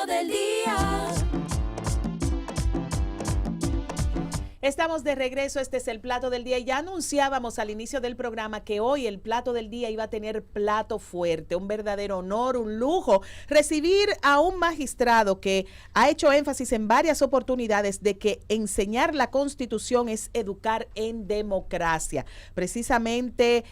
del día. Estamos de regreso, este es el plato del día y ya anunciábamos al inicio del programa que hoy el plato del día iba a tener plato fuerte, un verdadero honor, un lujo, recibir a un magistrado que ha hecho énfasis en varias oportunidades de que enseñar la Constitución es educar en democracia. Precisamente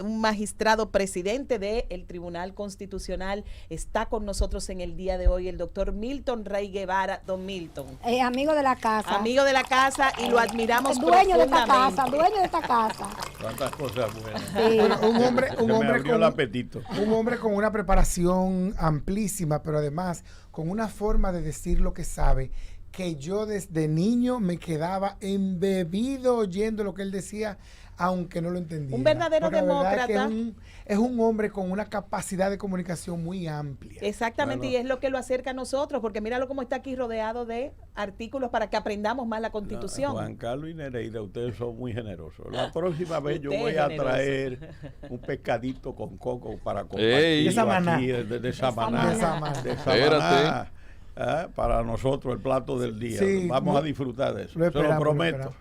un magistrado presidente del Tribunal Constitucional está con nosotros en el día de hoy, el doctor Milton Rey Guevara. Don Milton. Amigo de la casa. Amigo de la casa. Y lo admiramos dueño de esta profundamente. casa, dueño de esta casa. Cuántas cosas buenas. Sí. Bueno, un hombre abrió el apetito. Un hombre con una preparación amplísima, pero además con una forma de decir lo que sabe, que yo desde niño me quedaba embebido oyendo lo que él decía, aunque no lo entendía. Un verdadero porque demócrata. Es un hombre con una capacidad de comunicación muy amplia. Exactamente, Bueno, y es lo que lo acerca a nosotros, porque míralo cómo está aquí rodeado de artículos para que aprendamos más la Constitución. Juan Carlos y Nereida, ustedes son muy generosos. La próxima vez yo Usted voy es a generoso. traer un pescadito con coco para Ey. compartir De Samaná. aquí de Samaná. De Samaná. De Espérate. para nosotros el plato del día. Sí, Vamos a disfrutar de eso. lo Se lo esperamos, prometo.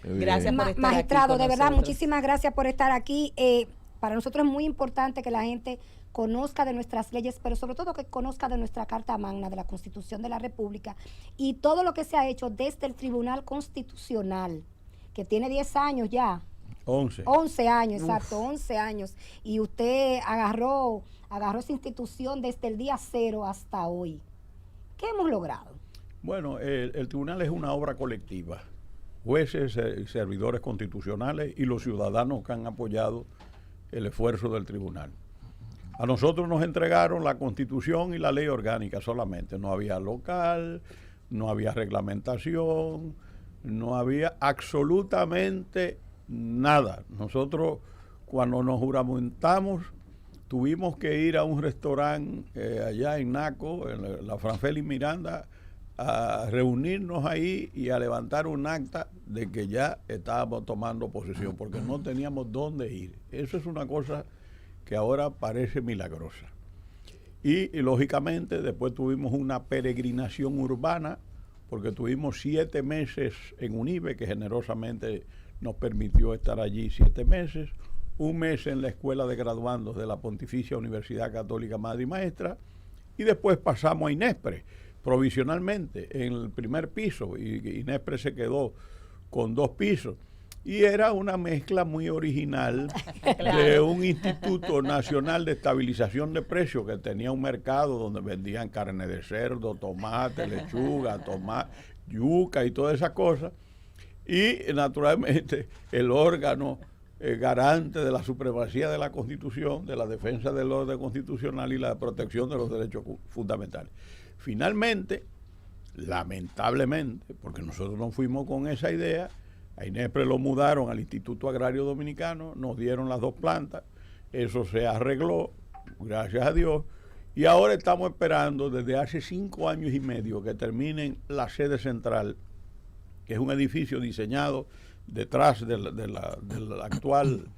Gracias por estar Magistrado, aquí con de verdad, nosotros. muchísimas gracias por estar aquí. Para nosotros es muy importante que la gente conozca de nuestras leyes, pero sobre todo que conozca de nuestra Carta Magna, de la Constitución de la República y todo lo que se ha hecho desde el Tribunal Constitucional, que tiene 10 años ya. 11 años, exacto, 11 años. Y usted agarró esa institución desde el día cero hasta hoy. ¿Qué hemos logrado? Bueno, el tribunal es una obra colectiva. Jueces, servidores constitucionales y los ciudadanos que han apoyado el esfuerzo del tribunal. A nosotros nos entregaron la Constitución y la ley orgánica solamente. No había local, no había reglamentación, no había absolutamente nada. Nosotros, cuando nos juramentamos, tuvimos que ir a un restaurante allá en Naco, en la Franfeli Miranda, a reunirnos ahí y a levantar un acta de que ya estábamos tomando posesión, porque no teníamos dónde ir. Eso es una cosa que ahora parece milagrosa. Y lógicamente después tuvimos una peregrinación urbana, porque tuvimos 7 meses en UNIBE, que generosamente nos permitió estar allí 7 meses, 1 mes en la Escuela de Graduandos de la Pontificia Universidad Católica Madre y Maestra, y después pasamos a INESPRE, provisionalmente en el primer piso, y INESPRE se quedó con 2 pisos. Y era una mezcla muy original de un Instituto Nacional de Estabilización de Precios que tenía un mercado donde vendían carne de cerdo, tomate, lechuga, yuca y todas esas cosas. Y naturalmente el órgano garante de la supremacía de la Constitución, de la defensa del orden constitucional y la protección de los derechos fundamentales. Finalmente, lamentablemente, porque nosotros no fuimos con esa idea, a INESPRE lo mudaron al Instituto Agrario Dominicano, nos dieron las 2 plantas, eso se arregló, gracias a Dios, y ahora estamos esperando desde hace 5 años y medio que terminen la sede central, que es un edificio diseñado detrás del actual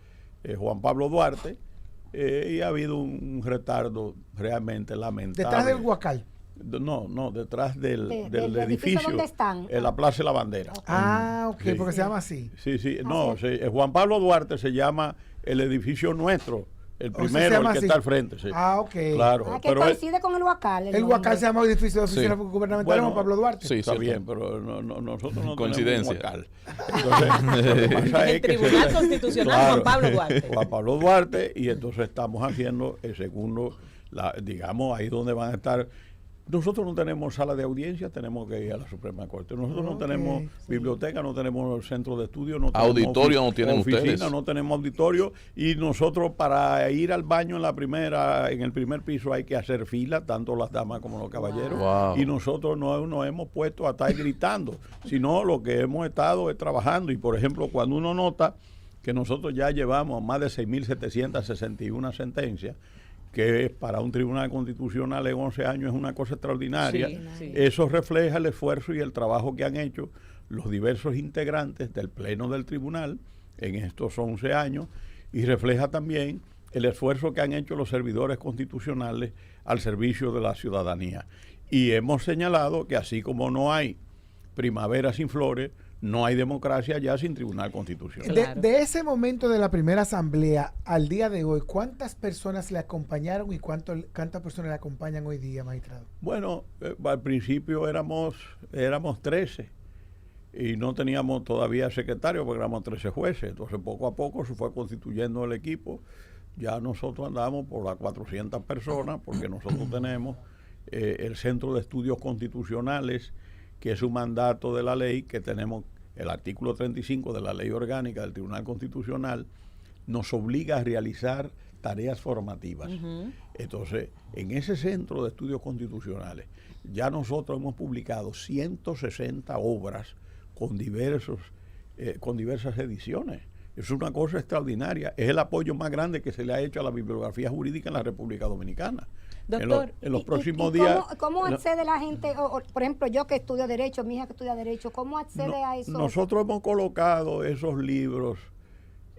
Juan Pablo Duarte, y ha habido un retardo realmente lamentable. Detrás del Huacal. No, detrás del edificio donde están. En la Plaza de la Bandera. Ah, ok, Sí. porque se llama así. Sí, no, Juan Pablo Duarte se llama el edificio nuestro, el O sea, se primero, llama el que así. está al frente. Sí. Ah, ok. Claro, Que pero coincide con el Huacal. El Huacal se llama edificio de oficina Sí. gubernamental Bueno, Juan Pablo Duarte. Sí, está cierto. bien, pero nosotros no Coincidencia. tenemos un Huacal. Entonces, lo que pasa El es que Tribunal Constitucional Juan Pablo Duarte. Juan Pablo Duarte, y entonces estamos haciendo el segundo, digamos, ahí donde van a estar. Nosotros no tenemos sala de audiencia, tenemos que ir a la Suprema Corte. Nosotros no tenemos biblioteca, no tenemos centro de estudio, no tenemos Auditorio no tienen oficina, ustedes. no tenemos auditorio, y nosotros para ir al baño en el primer piso hay que hacer fila, tanto las damas como los caballeros, Wow. y nosotros no nos hemos puesto a estar gritando, sino lo que hemos estado es trabajando. Y por ejemplo, cuando uno nota que nosotros ya llevamos más de 6.761 sentencias, que para un tribunal constitucional en 11 años es una cosa extraordinaria. Sí. Eso refleja el esfuerzo y el trabajo que han hecho los diversos integrantes del Pleno del Tribunal en estos 11 años, y refleja también el esfuerzo que han hecho los servidores constitucionales al servicio de la ciudadanía. Y hemos señalado que así como no hay primavera sin flores, no hay democracia ya sin tribunal constitucional. Claro. De ese momento de la primera asamblea al día de hoy, ¿cuántas personas le acompañaron y cuántas personas le acompañan hoy día, magistrado? Bueno, al principio éramos 13 y no teníamos todavía secretario porque éramos 13 jueces. Entonces poco a poco se fue constituyendo el equipo. Ya nosotros andamos por las 400 personas porque nosotros tenemos el Centro de Estudios Constitucionales, que es un mandato de la ley, que tenemos el artículo 35 de la ley orgánica del Tribunal Constitucional, nos obliga a realizar tareas formativas. Entonces, en ese Centro de Estudios Constitucionales, ya nosotros hemos publicado 160 obras con diversas ediciones. Es una cosa extraordinaria. Es el apoyo más grande que se le ha hecho a la bibliografía jurídica en la República Dominicana. Doctor, en los próximos días... ¿Cómo accede la gente? Por ejemplo, yo que estudio Derecho, mi hija que estudia Derecho, ¿cómo accede a eso? Nosotros hemos colocado esos libros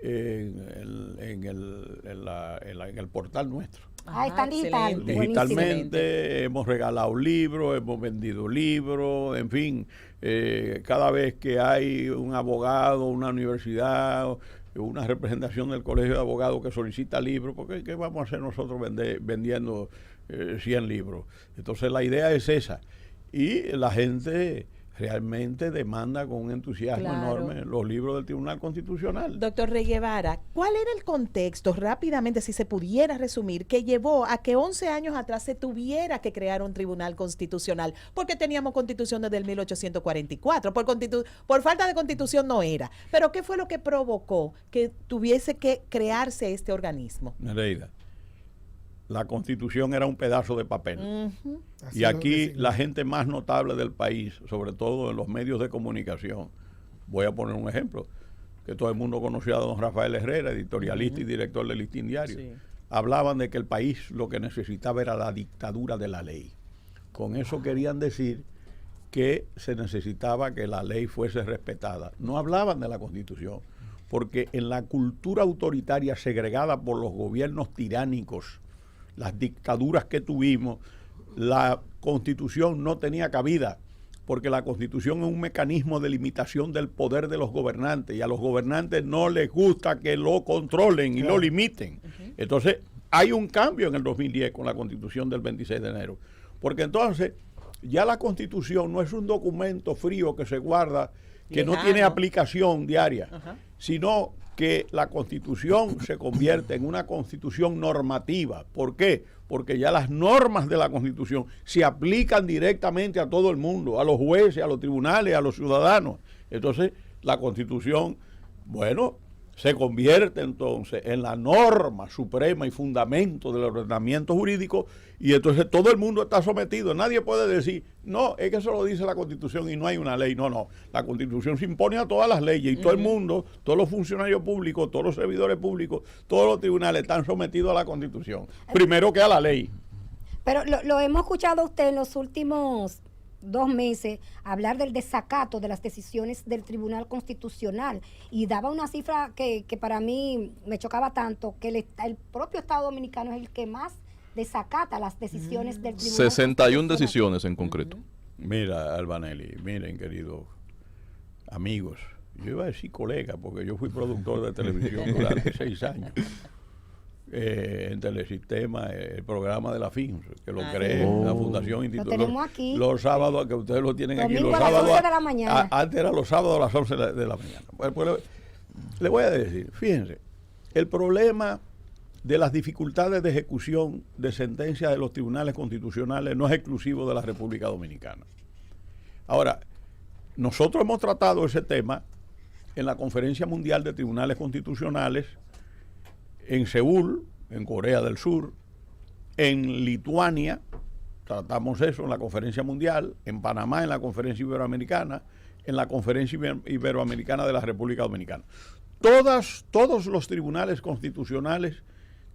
en el portal nuestro. Están digital. Digitalmente hemos regalado libros, hemos vendido libros, en fin, cada vez que hay un abogado, una universidad, una representación del Colegio de Abogados que solicita libros, porque ¿qué vamos a hacer nosotros vendiendo 100 libros? Entonces la idea es esa, y la gente realmente demanda con un entusiasmo enorme los libros del Tribunal Constitucional. Doctor Rey Guevara, ¿cuál era el contexto, rápidamente, si se pudiera resumir, que llevó a que 11 años atrás se tuviera que crear un Tribunal Constitucional? Porque teníamos constitución desde el 1844, por falta de constitución no era. Pero ¿qué fue lo que provocó que tuviese que crearse este organismo? Nereida, la Constitución era un pedazo de papel. Y aquí la gente más notable del país, sobre todo en los medios de comunicación, voy a poner un ejemplo, que todo el mundo conocía a don Rafael Herrera, editorialista y director del Listín Diario, hablaban de que el país lo que necesitaba era la dictadura de la ley. Con eso querían decir que se necesitaba que la ley fuese respetada. No hablaban de la Constitución, porque en la cultura autoritaria segregada por los gobiernos tiránicos, las dictaduras que tuvimos, la Constitución no tenía cabida, porque la Constitución es un mecanismo de limitación del poder de los gobernantes, y a los gobernantes no les gusta que lo controlen y lo limiten. Entonces, hay un cambio en el 2010 con la Constitución del 26 de enero, porque entonces ya la Constitución no es un documento frío que se guarda, que no tiene aplicación diaria, sino que la Constitución se convierte en una Constitución normativa. ¿Por qué? Porque ya las normas de la Constitución se aplican directamente a todo el mundo, a los jueces, a los tribunales, a los ciudadanos. Entonces, la Constitución, bueno, se convierte entonces en la norma suprema y fundamento del ordenamiento jurídico, y entonces todo el mundo está sometido. Nadie puede decir, no, es que eso lo dice la Constitución y no hay una ley. No, la Constitución se impone a todas las leyes, y todo el mundo, todos los funcionarios públicos, todos los servidores públicos, todos los tribunales están sometidos a la Constitución, primero que a la ley. Pero lo hemos escuchado a usted en los últimos 2 meses hablar del desacato de las decisiones del Tribunal Constitucional, y daba una cifra que para mí me chocaba tanto, que el propio Estado Dominicano es el que más desacata las decisiones del Tribunal 61 decisiones en concreto. Mira, Albanelli, miren, queridos amigos, yo iba a decir colega, porque yo fui productor de televisión durante 6 años. En Telesistema, el programa de la FIN, que lo creé, la Fundación Instituto. Lo tenemos aquí. Los sábados, que ustedes lo tienen aquí, Domingo los a las sábados. 11 de la mañana. Antes era los sábados a las 11 de la mañana. Pues, le voy a decir, fíjense, el problema de las dificultades de ejecución de sentencias de los tribunales constitucionales no es exclusivo de la República Dominicana. Ahora, nosotros hemos tratado ese tema en la Conferencia Mundial de Tribunales Constitucionales, en Seúl, en Corea del Sur, en Lituania, tratamos eso en la Conferencia Mundial, en Panamá en la Conferencia Iberoamericana, en la Conferencia Iberoamericana de la República Dominicana. Todos los tribunales constitucionales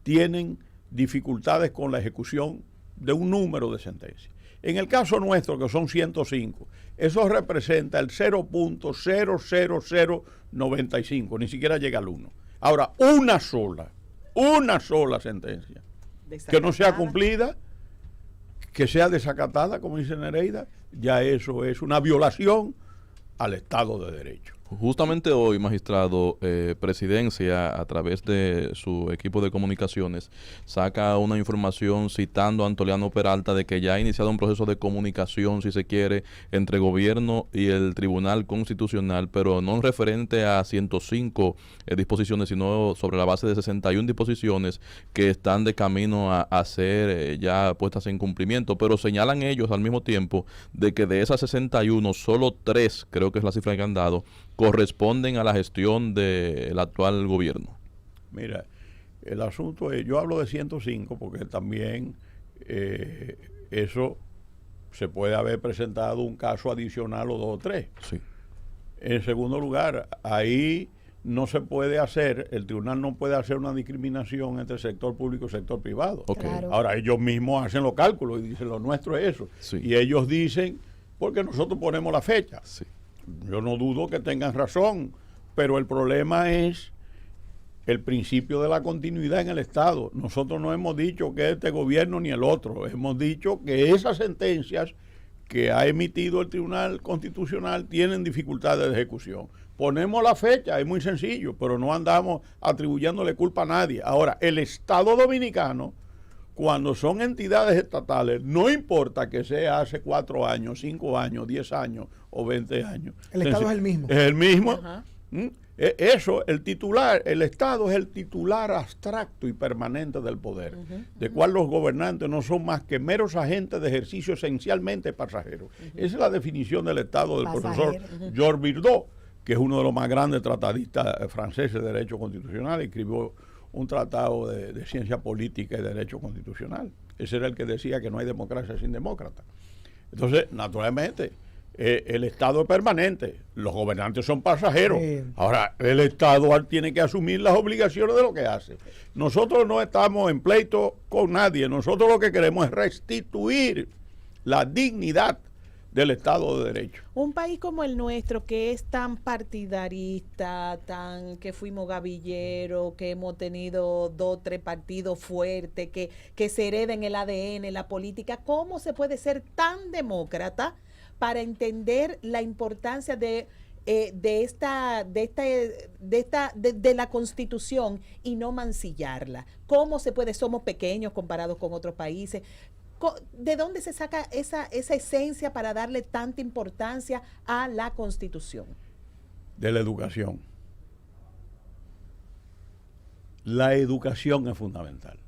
tienen dificultades con la ejecución de un número de sentencias. En el caso nuestro, que son 105, eso representa el 0.00095, ni siquiera llega al 1. Ahora, una sola una sola sentencia que no sea cumplida, que sea desacatada, como dice Nereida, ya eso es una violación al Estado de Derecho. Justamente hoy, magistrado, Presidencia, a través de su equipo de comunicaciones, saca una información citando a Antoliano Peralta de que ya ha iniciado un proceso de comunicación, si se quiere, entre gobierno y el Tribunal Constitucional, pero no referente a 105 disposiciones, sino sobre la base de 61 disposiciones que están de camino a ser ya puestas en cumplimiento, pero señalan ellos al mismo tiempo de que de esas 61, solo 3, creo que es la cifra que han dado, corresponden a la gestión del actual gobierno. Mira, el asunto es, yo hablo de 105 porque también eso se puede haber presentado un caso adicional o 2 o 3. Sí. En segundo lugar, ahí no se puede hacer, el tribunal no puede hacer una discriminación entre sector público y sector privado. Okay. Claro. Ahora ellos mismos hacen los cálculos y dicen lo nuestro es eso. Sí. Y ellos dicen, porque nosotros ponemos la fecha. Sí. Yo no dudo que tengan razón, pero el problema es el principio de la continuidad en el Estado. Nosotros no hemos dicho que este gobierno ni el otro, hemos dicho que esas sentencias que ha emitido el Tribunal Constitucional tienen dificultades de ejecución. Ponemos la fecha, es muy sencillo, pero no andamos atribuyéndole culpa a nadie. Ahora, el Estado dominicano, cuando son entidades estatales, no importa que sea hace 4 años, 5 años, 10 años o 20 años. El Estado es el mismo. Es el mismo. Ajá. Eso, el titular, el Estado es el titular abstracto y permanente del poder, de cual los gobernantes no son más que meros agentes de ejercicio esencialmente pasajeros. Esa es la definición del Estado del profesor Georges Birdot, que es uno de los más grandes tratadistas franceses de derecho constitucional, escribió un tratado de ciencia política y derecho constitucional. Ese era el que decía que no hay democracia sin demócrata. Entonces, naturalmente, el Estado es permanente, los gobernantes son pasajeros. Ahora, el Estado tiene que asumir las obligaciones de lo que hace. Nosotros no estamos en pleito con nadie, nosotros lo que queremos es restituir la dignidad del Estado de Derecho. Un país como el nuestro, que es tan partidarista, que fuimos gavilleros, que hemos tenido 2 o 3 partidos fuertes, que se hereda en el ADN, la política, ¿cómo se puede ser tan demócrata para entender la importancia de la Constitución y no mancillarla? ¿Cómo se puede? Somos pequeños comparados con otros países. ¿De dónde se saca esa esencia para darle tanta importancia a la Constitución? De la educación. La educación es fundamental.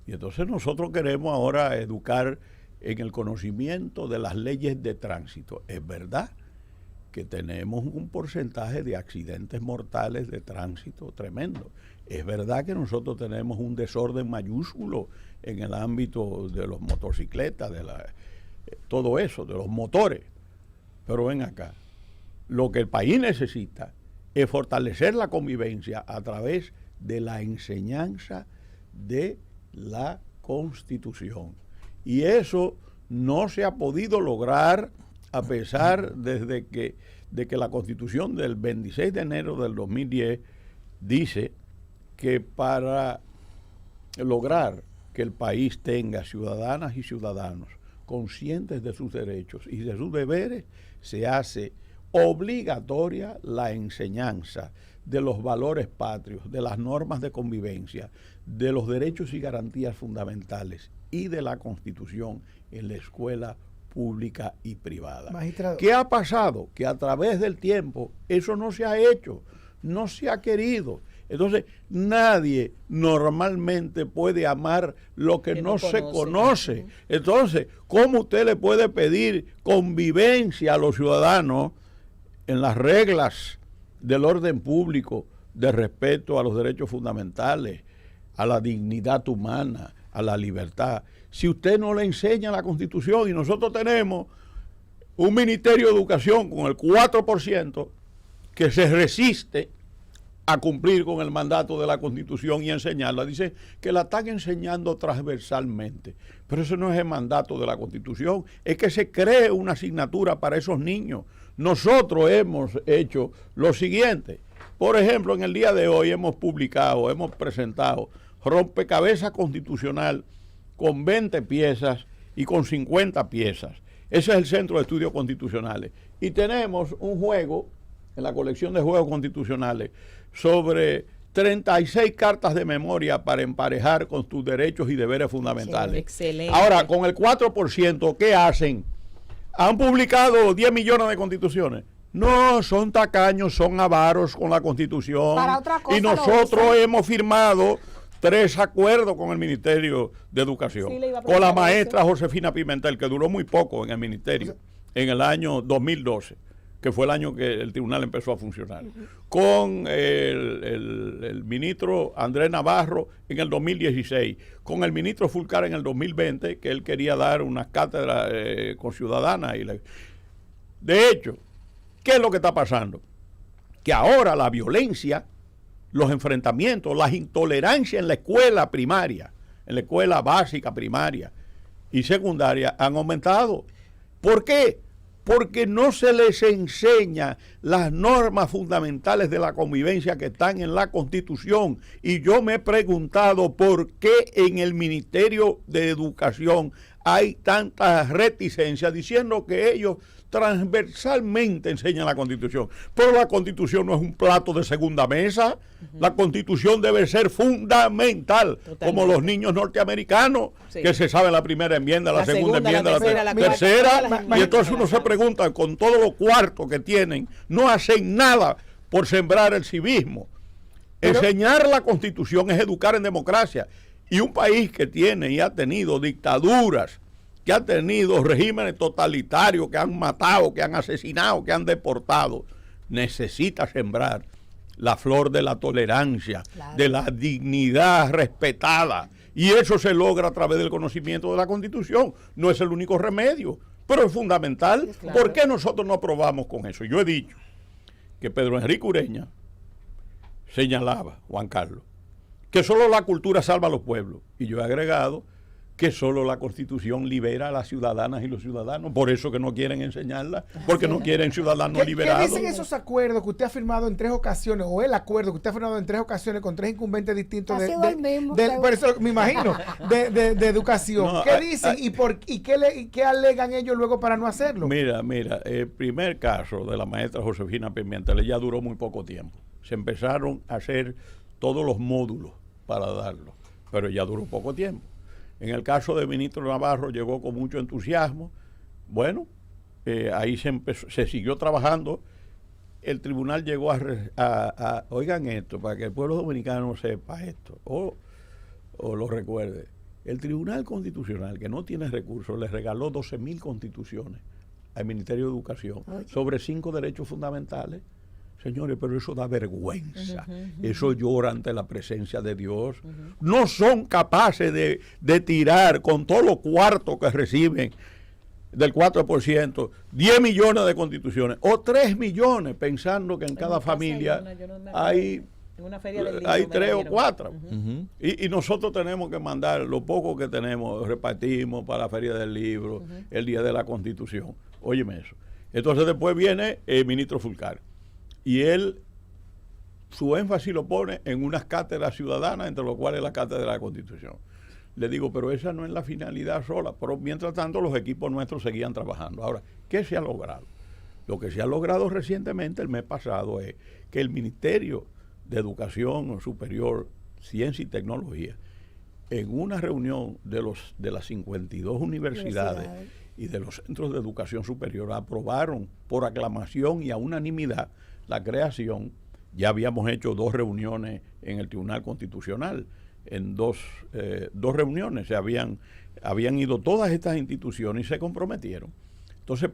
Y entonces nosotros queremos ahora educar en el conocimiento de las leyes de tránsito. Es verdad que tenemos un porcentaje de accidentes mortales de tránsito tremendo. Es verdad que nosotros tenemos un desorden mayúsculo en el ámbito de los motocicletas, todo eso, de los motores. Pero ven acá, lo que el país necesita es fortalecer la convivencia a través de la enseñanza de la Constitución. Y eso no se ha podido lograr a pesar de que la Constitución del 26 de enero del 2010 dice que para lograr que el país tenga ciudadanas y ciudadanos conscientes de sus derechos y de sus deberes, se hace obligatoria la enseñanza de los valores patrios, de las normas de convivencia, de los derechos y garantías fundamentales y de la Constitución en la escuela pública y privada. Magistrado. ¿Qué ha pasado? Que a través del tiempo eso no se ha hecho, no se ha querido. Entonces, nadie normalmente puede amar lo que no se conoce. Entonces, ¿cómo usted le puede pedir convivencia a los ciudadanos en las reglas del orden público, de respeto a los derechos fundamentales, a la dignidad humana, a la libertad, si usted no le enseña la Constitución? Y nosotros tenemos un Ministerio de Educación con el 4% que se resiste a cumplir con el mandato de la Constitución y enseñarla. Dice que la están enseñando transversalmente, pero eso no es el mandato de la Constitución, es que se cree una asignatura para esos niños. Nosotros hemos hecho lo siguiente: Por ejemplo, en el día de hoy hemos presentado rompecabezas constitucional con 20 piezas y con 50 piezas. Ese es el Centro de Estudios Constitucionales. Y tenemos un juego, en la colección de juegos constitucionales, sobre 36 cartas de memoria para emparejar con tus derechos y deberes fundamentales. Excelente. Ahora, con el 4%, ¿qué hacen? ¿Han publicado 10 millones de constituciones? No, son tacaños, son avaros con la Constitución. Para otra cosa y nosotros hemos firmado 3 acuerdos con el Ministerio de Educación. Sí, le iba a con la preguntar maestra eso. Josefina Pimentel, que duró muy poco en el ministerio, en el año 2012, que fue el año que el tribunal empezó a funcionar. Con el ministro Andrés Navarro en el 2016. Con el ministro Fulcar en el 2020, que él quería dar unas cátedras con ciudadanas. De hecho, ¿qué es lo que está pasando? Que ahora la violencia, los enfrentamientos, las intolerancias en la escuela primaria, en la escuela básica, primaria y secundaria han aumentado. ¿Por qué? Porque no se les enseña las normas fundamentales de la convivencia que están en la Constitución. Y yo me he preguntado por qué en el Ministerio de Educación hay tantas reticencias diciendo que ellos transversalmente enseñan la Constitución. Pero la Constitución no es un plato de segunda mesa. La Constitución debe ser fundamental, como los niños norteamericanos, que se sabe la primera enmienda, la segunda enmienda, la tercera. Y entonces uno se pregunta, con todo lo cuarto que tienen, no hacen nada por sembrar el civismo. Enseñar la Constitución es educar en democracia. Y un país que tiene y ha tenido dictaduras, que ha tenido regímenes totalitarios, que han matado, que han asesinado, que han deportado, necesita sembrar la flor de la tolerancia, de la dignidad respetada. Y eso se logra a través del conocimiento de la Constitución. No es el único remedio, pero es fundamental. Claro. ¿Por qué nosotros no probamos con eso? Yo he dicho que Pedro Enrique Ureña señalaba, Juan Carlos, que solo la cultura salva a los pueblos. Y yo he agregado que solo la Constitución libera a las ciudadanas y los ciudadanos. Por eso que no quieren enseñarla, porque no quieren ciudadanos liberados. ¿Qué dicen esos acuerdos que usted ha firmado en 3 ocasiones, o el acuerdo que usted ha firmado en 3 ocasiones con 3 incumbentes distintos por eso me imagino, de educación? No, ¿Qué dicen y qué alegan ellos luego para no hacerlo? Mira, el primer caso de la maestra Josefina Pimentel ya duró muy poco tiempo. Se empezaron a hacer todos los módulos para darlo, pero ya duró poco tiempo. En el caso del ministro Navarro llegó con mucho entusiasmo. Bueno, ahí se siguió trabajando. El tribunal llegó oigan esto, para que el pueblo dominicano sepa esto, o lo recuerde. El Tribunal Constitucional, que no tiene recursos, le regaló 12,000 constituciones al Ministerio de Educación sobre 5 derechos fundamentales. Señores, pero eso da vergüenza. Eso llora ante la presencia de Dios. No son capaces de tirar con todos los cuartos que reciben del 4%, 10 millones de constituciones o 3 millones, pensando que en cada familia hay 3 o 4. Y nosotros tenemos que mandar lo poco que tenemos, repartimos para la Feria del Libro, el Día de la Constitución. Óyeme eso. Entonces después viene el ministro Fulcar. Y él, su énfasis lo pone en unas cátedras ciudadanas, entre las cuales la cátedra de la Constitución. Le digo, pero esa no es la finalidad sola. Pero mientras tanto, los equipos nuestros seguían trabajando. Ahora, ¿qué se ha logrado? Lo que se ha logrado recientemente, el mes pasado, es que el Ministerio de Educación Superior, Ciencia y Tecnología, en una reunión de las 52 universidades y de los centros de educación superior, aprobaron por aclamación y a unanimidad la creación. Ya habíamos hecho 2 reuniones en el Tribunal Constitucional. En dos reuniones habían ido todas estas instituciones y se comprometieron. Entonces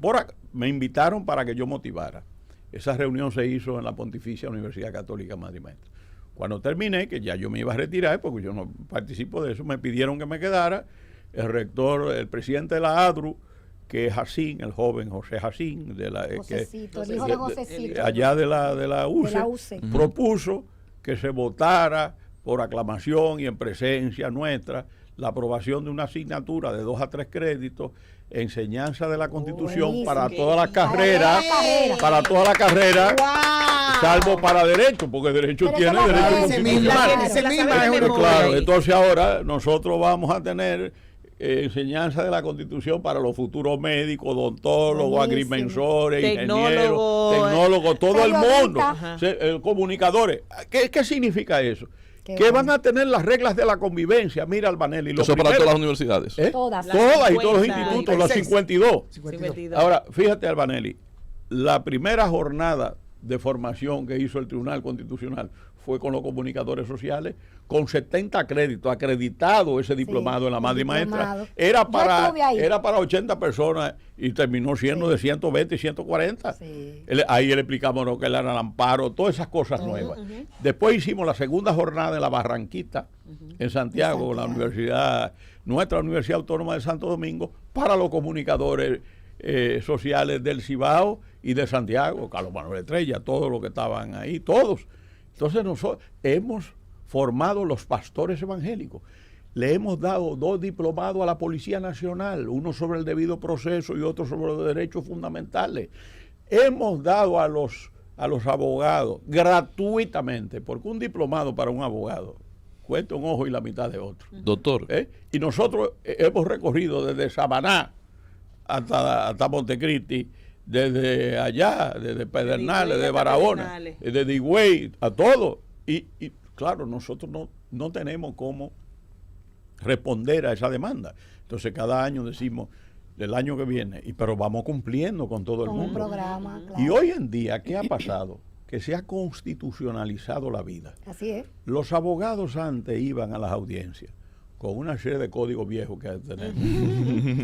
me invitaron para que yo motivara. Esa reunión se hizo en la Pontificia Universidad Católica Madre y Maestra. Cuando terminé, que ya yo me iba a retirar porque yo no participo de eso, me pidieron que me quedara. El rector, el presidente de la ADRU, que es Jacín, el joven José Jacín, allá de la UCE, propuso que se votara por aclamación y en presencia nuestra la aprobación de una asignatura de 2 a 3 créditos, enseñanza de la Constitución buenísimo. para Qué toda la lindo. carrera, Para para toda la carrera, ¡Wow! salvo para derecho, porque derecho Pero tiene esa la derecho tiene. Ese constitucional. misma, ese La misma sabe es de una memoria. Claro, entonces ahora nosotros vamos a tener enseñanza de la Constitución para los futuros médicos, odontólogos, Buenísimo. agrimensores, Tecnólogos, ingenieros, tecnólogos, todo el mundo, periodistas. comunicadores. ¿Qué significa eso? Qué Que bueno. van a tener las reglas de la convivencia. Mira, Albanelli, lo Eso para primero- todas las universidades. ¿Eh? Todas. Todas y todos los 50, institutos, los 56. 52. 52. Ahora, fíjate, Albanelli, la primera jornada de formación que hizo el Tribunal Constitucional fue con los comunicadores sociales, con 70 créditos, acreditado ese diplomado en la el madre y diplomado. maestra. Era Yo estuve ahí. para 80 personas y terminó siendo de 120 y 140. Sí. Ahí le explicamos lo que era el amparo, todas esas cosas nuevas. Después hicimos la segunda jornada en la Barranquita, en Santiago, con la universidad, nuestra Universidad Autónoma de Santo Domingo, para los comunicadores sociales del Cibao y de Santiago, Carlos Manuel Estrella, todos los que estaban ahí, todos. Entonces nosotros hemos formado los pastores evangélicos. Le hemos dado 2 diplomados a la Policía Nacional, uno sobre el debido proceso y otro sobre los derechos fundamentales. Hemos dado a los abogados gratuitamente, porque un diplomado para un abogado cuesta un ojo y la mitad de otro. Doctor, Y nosotros hemos recorrido desde Samaná hasta Montecristi, desde allá, desde Pedernales, de Barahona, Pedernales. desde Higüey, a todo. Y claro, nosotros no tenemos cómo responder a esa demanda. Entonces cada año decimos, del año que viene, pero vamos cumpliendo con todo el Con un mundo. programa, claro. Y hoy en día, ¿qué ha pasado? Que se ha constitucionalizado la vida. Así es. Los abogados antes iban a las audiencias con una serie de códigos viejos que tenemos.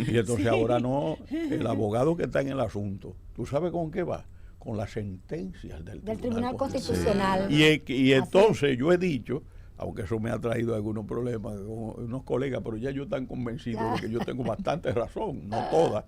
Y entonces ahora no, el abogado que está en el asunto, ¿tú sabes con qué va? Con las sentencias del Tribunal Constitucional. Constitucional. Y entonces yo he dicho, aunque eso me ha traído algunos problemas con unos colegas, pero ya yo están convencidos de que yo tengo bastante razón, no toda,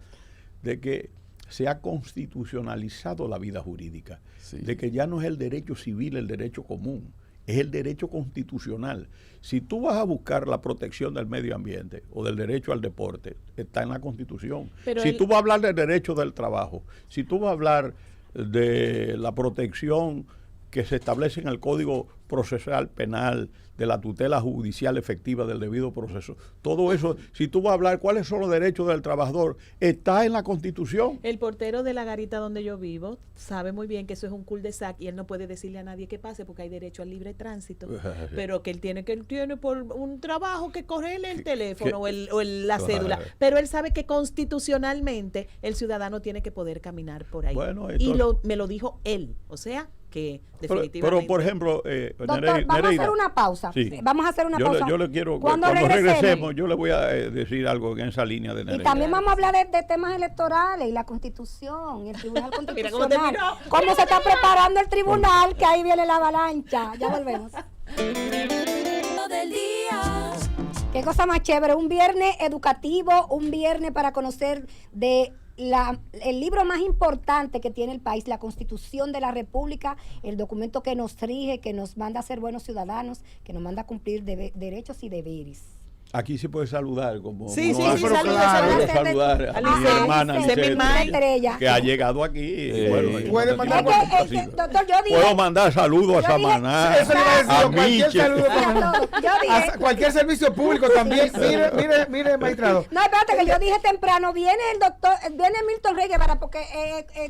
de que se ha constitucionalizado la vida jurídica, Sí. de que ya no es el derecho civil, el derecho común, es el derecho constitucional. Si tú vas a buscar la protección del medio ambiente o del derecho al deporte, está en la Constitución. Pero Si tú vas a hablar del derecho del trabajo, si tú vas a hablar de la protección que se establece en el Código Procesal Penal, de la tutela judicial efectiva del debido proceso, todo eso, si tú vas a hablar cuáles son los derechos del trabajador, está en la Constitución. El portero de la garita donde yo vivo sabe muy bien que eso es un cul-de-sac y él no puede decirle a nadie que pase porque hay derecho al libre tránsito. Pero que él tiene por un trabajo que cogerle el teléfono o la cédula. Pero él sabe que constitucionalmente el ciudadano tiene que poder caminar por ahí. Bueno, y entonces- me lo dijo él. O sea que Pero, definitivamente. por ejemplo, Doctor, vamos a Nereida, hacer una pausa. sí. Vamos a hacer una yo pausa. yo le quiero, Cuando cuando regresemos, regresemos, yo le voy a decir algo en esa línea de y Nereida. también vamos a hablar de temas electorales y la Constitución y el Tribunal Mira cómo te Constitucional. miró. Cómo se está preparando el tribunal, que ahí viene la avalancha. Ya volvemos. Del día. Qué cosa más chévere, un viernes educativo, un viernes para conocer de el libro más importante que tiene el país, la Constitución de la República, el documento que nos rige, que nos manda a ser buenos ciudadanos, que nos manda a cumplir derechos y deberes. Aquí se puede saludar como Sí, uno sí, hace. sí, pero saluda, claro. saluda. Quiero saludar a mi Alice, hermana Alice, Alice, mi mamá. Estrella. que ha llegado aquí. Bueno, Puede mandar Es que, doctor, yo dije, puedo mandar saludos a Yo dije- Samaná, Eso le iba a decir, a cualquier Miche. saludo a todos. Yo dije, a cualquier servicio público también. Mire, magistrado. no, espérate, que yo dije temprano, viene el doctor, viene Milton Rey Guevara, porque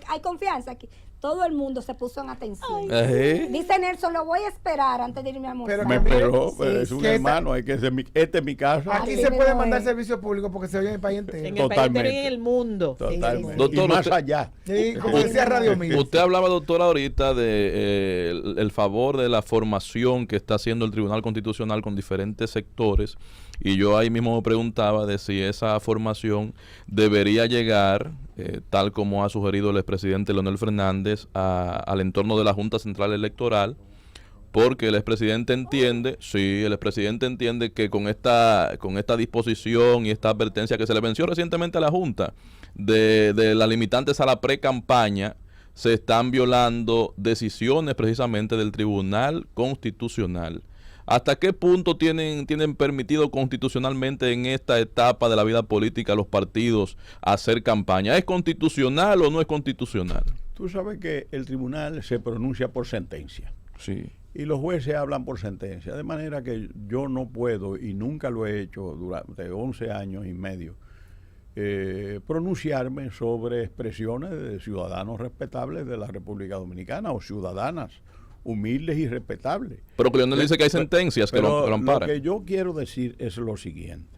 hay confianza aquí. Todo el mundo se puso en atención. Ajé. Dice Nelson, lo voy a esperar antes de irme a almorzar. Pero Me que mire, esperó, pero sí, es un que hermano, es que esta es mi casa. Aquí Sí, se puede pero, mandar servicio público porque se oye en el país En entero. el país Totalmente. entero y en el mundo. Totalmente. Doctor, y más usted- allá. Sí, como decía Radio Mil. Usted hablaba, doctora, ahorita de el favor de la formación que está haciendo el Tribunal Constitucional con diferentes sectores, y yo ahí mismo me preguntaba de si esa formación debería llegar, tal como ha sugerido el expresidente Leonel Fernández, al entorno de la Junta Central Electoral, porque el expresidente entiende, que con esta disposición y esta advertencia que se le venció recientemente a la Junta de las limitantes a la pre-campaña, se están violando decisiones precisamente del Tribunal Constitucional. ¿Hasta qué punto tienen permitido constitucionalmente en esta etapa de la vida política los partidos hacer campaña? ¿Es constitucional o no es constitucional? Tú sabes que el tribunal se pronuncia por sentencia. Sí. Y los jueces hablan por sentencia, de manera que yo no puedo, y nunca lo he hecho durante 11 años y medio, pronunciarme sobre expresiones de ciudadanos respetables de la República Dominicana o ciudadanas humildes y respetables. Pero Leonel dice que hay sentencias que lo amparan. Lo que yo quiero decir es lo siguiente.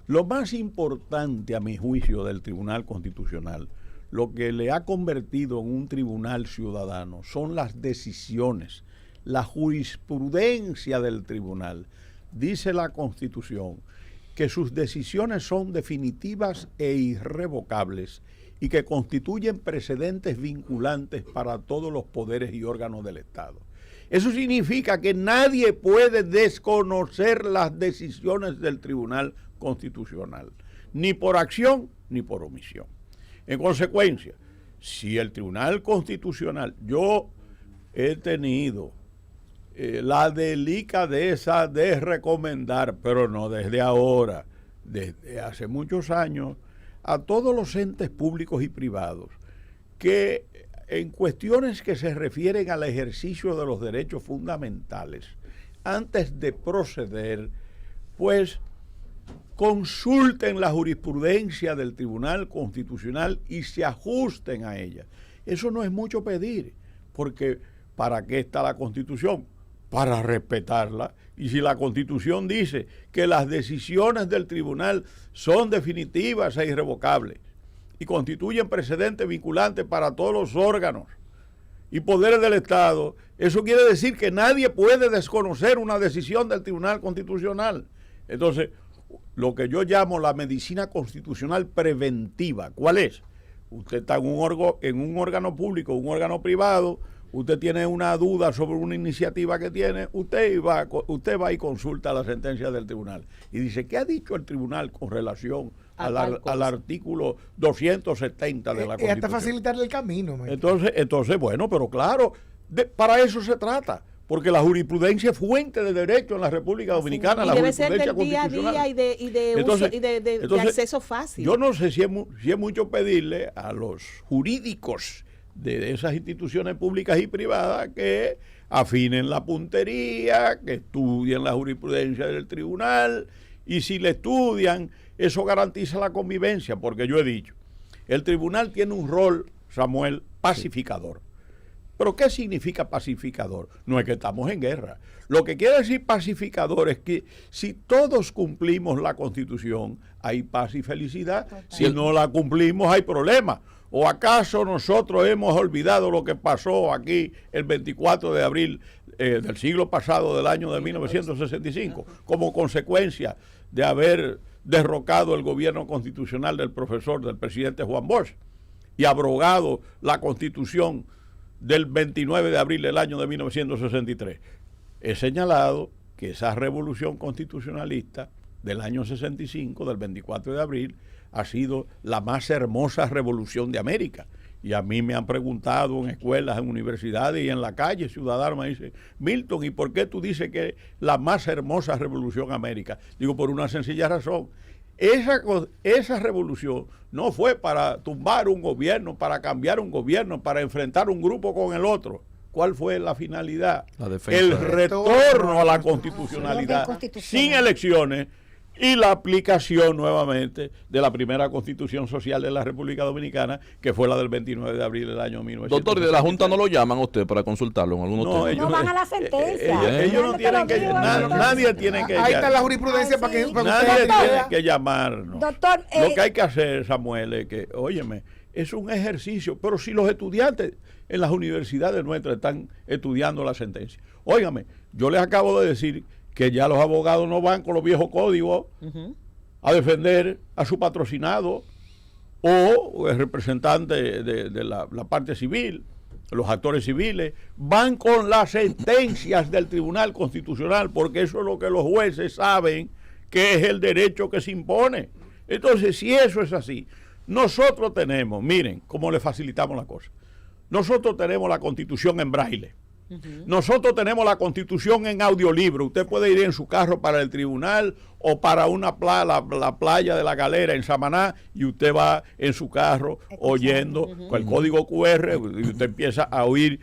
Lo más importante, a mi juicio, del Tribunal Constitucional, lo que le ha convertido en un tribunal ciudadano, son las decisiones, la jurisprudencia del tribunal. Dice la Constitución que sus decisiones son definitivas e irrevocables y que constituyen precedentes vinculantes para todos los poderes y órganos del Estado. Eso significa que nadie puede desconocer las decisiones del Tribunal Constitucional, ni por acción ni por omisión. En consecuencia, si el Tribunal Constitucional, yo he tenido la delicadeza de recomendar, pero no desde ahora, desde hace muchos años, a todos los entes públicos y privados que en cuestiones que se refieren al ejercicio de los derechos fundamentales, antes de proceder, pues consulten la jurisprudencia del Tribunal Constitucional y se ajusten a ella. Eso no es mucho pedir, porque ¿para qué está la Constitución? Para respetarla. Y si la Constitución dice que las decisiones del tribunal son definitivas e irrevocables y constituyen precedentes vinculantes para todos los órganos y poderes del Estado, eso quiere decir que nadie puede desconocer una decisión del Tribunal Constitucional. Entonces, lo que yo llamo la medicina constitucional preventiva, ¿cuál es? Usted está en un órgano público, un órgano privado, usted tiene una duda sobre una iniciativa que tiene, usted va y consulta la sentencia del tribunal y dice, ¿qué ha dicho el tribunal con relación al artículo 270 de la Constitución? Y hasta facilitarle el camino. Entonces, bueno, pero claro, para eso se trata. Porque la jurisprudencia es fuente de derecho en la República Dominicana. Y debe ser del día a día y de acceso fácil. Yo no sé si es mucho pedirle a los jurídicos de esas instituciones públicas y privadas que afinen la puntería, que estudien la jurisprudencia del tribunal, y si le estudian, eso garantiza la convivencia, porque yo he dicho, el tribunal tiene un rol, Samuel, pacificador. ¿Pero qué significa pacificador? No es que estamos en guerra. Lo que quiere decir pacificador es que si todos cumplimos la Constitución, hay paz y felicidad. Total. Si no la cumplimos, hay problemas. ¿O acaso nosotros hemos olvidado lo que pasó aquí el 24 de abril del siglo pasado, del año de 1965, como consecuencia de haber derrocado el gobierno constitucional del presidente Juan Bosch, y abrogado la Constitución del 29 de abril del año de 1963. He señalado que esa revolución constitucionalista del año 65, del 24 de abril, ha sido la más hermosa revolución de América. Y a mí me han preguntado en escuelas, en universidades y en la calle, ciudadanos me dicen, Milton, ¿y por qué tú dices que es la más hermosa revolución de América? Digo, por una sencilla razón. Esa revolución no fue para tumbar un gobierno, para cambiar un gobierno, para enfrentar un grupo con el otro. ¿Cuál fue la finalidad? El retorno a la constitucionalidad sin elecciones y la aplicación nuevamente de la primera Constitución Social de la República Dominicana, que fue la del 29 de abril del año 1900. Doctor, ¿y de la Junta no lo llaman a usted para consultarlo en algún tema? No van a la sentencia. Ellos no tienen que, nadie tiene que ahí está la jurisprudencia para que nadie tiene que llamarnos. Doctor, lo que hay que hacer, Samuel, es que, óyeme, es un ejercicio, pero si los estudiantes en las universidades nuestras están estudiando la sentencia. Óigame, yo les acabo de decir que ya los abogados no van con los viejos códigos a defender a su patrocinado o el representante de la parte civil, los actores civiles, van con las sentencias del Tribunal Constitucional, porque eso es lo que los jueces saben que es el derecho que se impone. Entonces, si eso es así, nosotros tenemos, miren cómo le facilitamos la cosa, nosotros tenemos la Constitución en braille. Nosotros tenemos la Constitución en audiolibro. Usted puede ir en su carro para el tribunal o para una la playa de La Galera en Samaná, y usted va en su carro oyendo con el código QR, y usted empieza a oír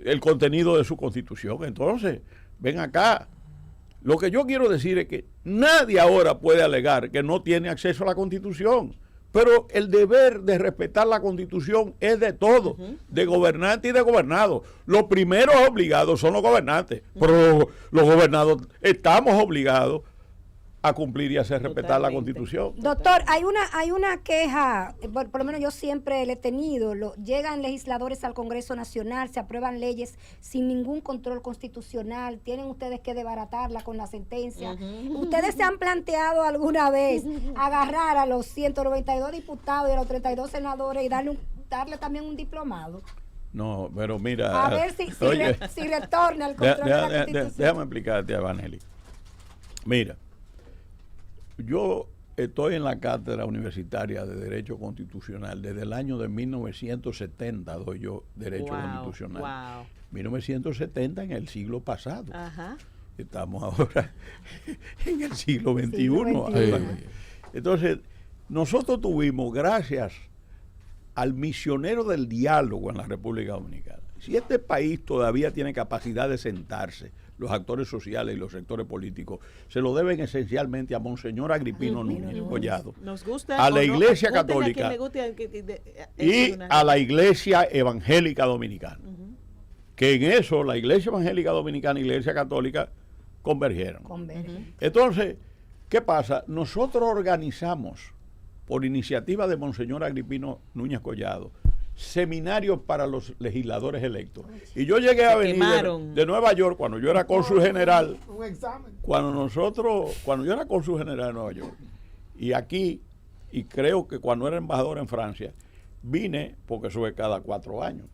el contenido de su Constitución. Entonces, ven acá. Lo que yo quiero decir es que nadie ahora puede alegar que no tiene acceso a la Constitución. Pero el deber de respetar la Constitución es de todos, de gobernantes y de gobernados. Los primeros obligados son los gobernantes, pero los gobernados estamos obligados a cumplir y hacer respetar la Constitución. Doctor, hay una queja, por lo menos yo siempre le he tenido, llegan legisladores al Congreso Nacional, se aprueban leyes sin ningún control constitucional, tienen ustedes que desbaratarla con la sentencia. ¿Ustedes se han planteado alguna vez agarrar a los 192 diputados y a los 32 senadores y darle también un diplomado? No, pero mira... A ver si retorna al control de la Constitución. Déjame explicarte, Evangelis. Mira, yo estoy en la Cátedra Universitaria de Derecho Constitucional desde el año de 1970, doy yo Derecho Constitucional. 1970 en el siglo pasado. Estamos ahora en el siglo XXI. Entonces, nosotros tuvimos, gracias al misionero del diálogo en la República Dominicana, si este país todavía tiene capacidad de sentarse, los actores sociales y los sectores políticos se lo deben esencialmente a Monseñor Agripino Núñez Collado, a la Iglesia Católica y a la Iglesia Evangélica Dominicana, que en eso la Iglesia Evangélica Dominicana y la Iglesia Católica convergieron. Entonces, ¿qué pasa? Nosotros organizamos, por iniciativa de Monseñor Agripino Núñez Collado, seminarios para los legisladores electos. Y yo llegué a venir de Nueva York cuando yo era cónsul general. Cuando yo era cónsul general de Nueva York. Y aquí, y creo que cuando era embajador en Francia, vine, porque eso es cada 4 años,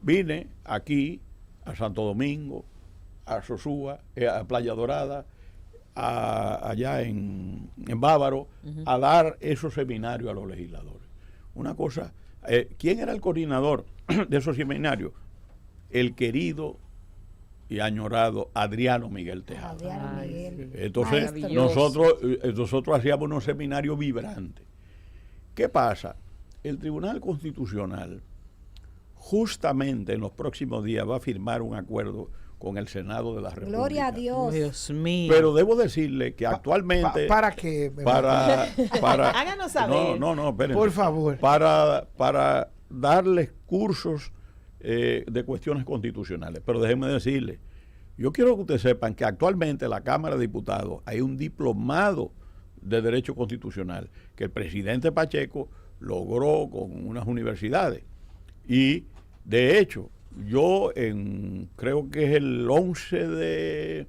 vine aquí a Santo Domingo, a Sosúa, a Playa Dorada, allá en Bávaro, a dar esos seminarios a los legisladores. Una cosa... ¿quién era el coordinador de esos seminarios? El querido y añorado Adriano Miguel Tejada. Entonces, nosotros hacíamos unos seminarios vibrantes. ¿Qué pasa? El Tribunal Constitucional justamente en los próximos días va a firmar un acuerdo con el Senado de la República. Gloria a Dios. Dios mío. Pero debo decirle que actualmente... ¿Para qué? Para Háganos saber. No, espérense. Por favor. Para darles cursos de cuestiones constitucionales. Pero déjenme decirle, yo quiero que ustedes sepan que actualmente en la Cámara de Diputados hay un diplomado de Derecho Constitucional que el presidente Pacheco logró con unas universidades. Y, de hecho, yo creo que es el 11 de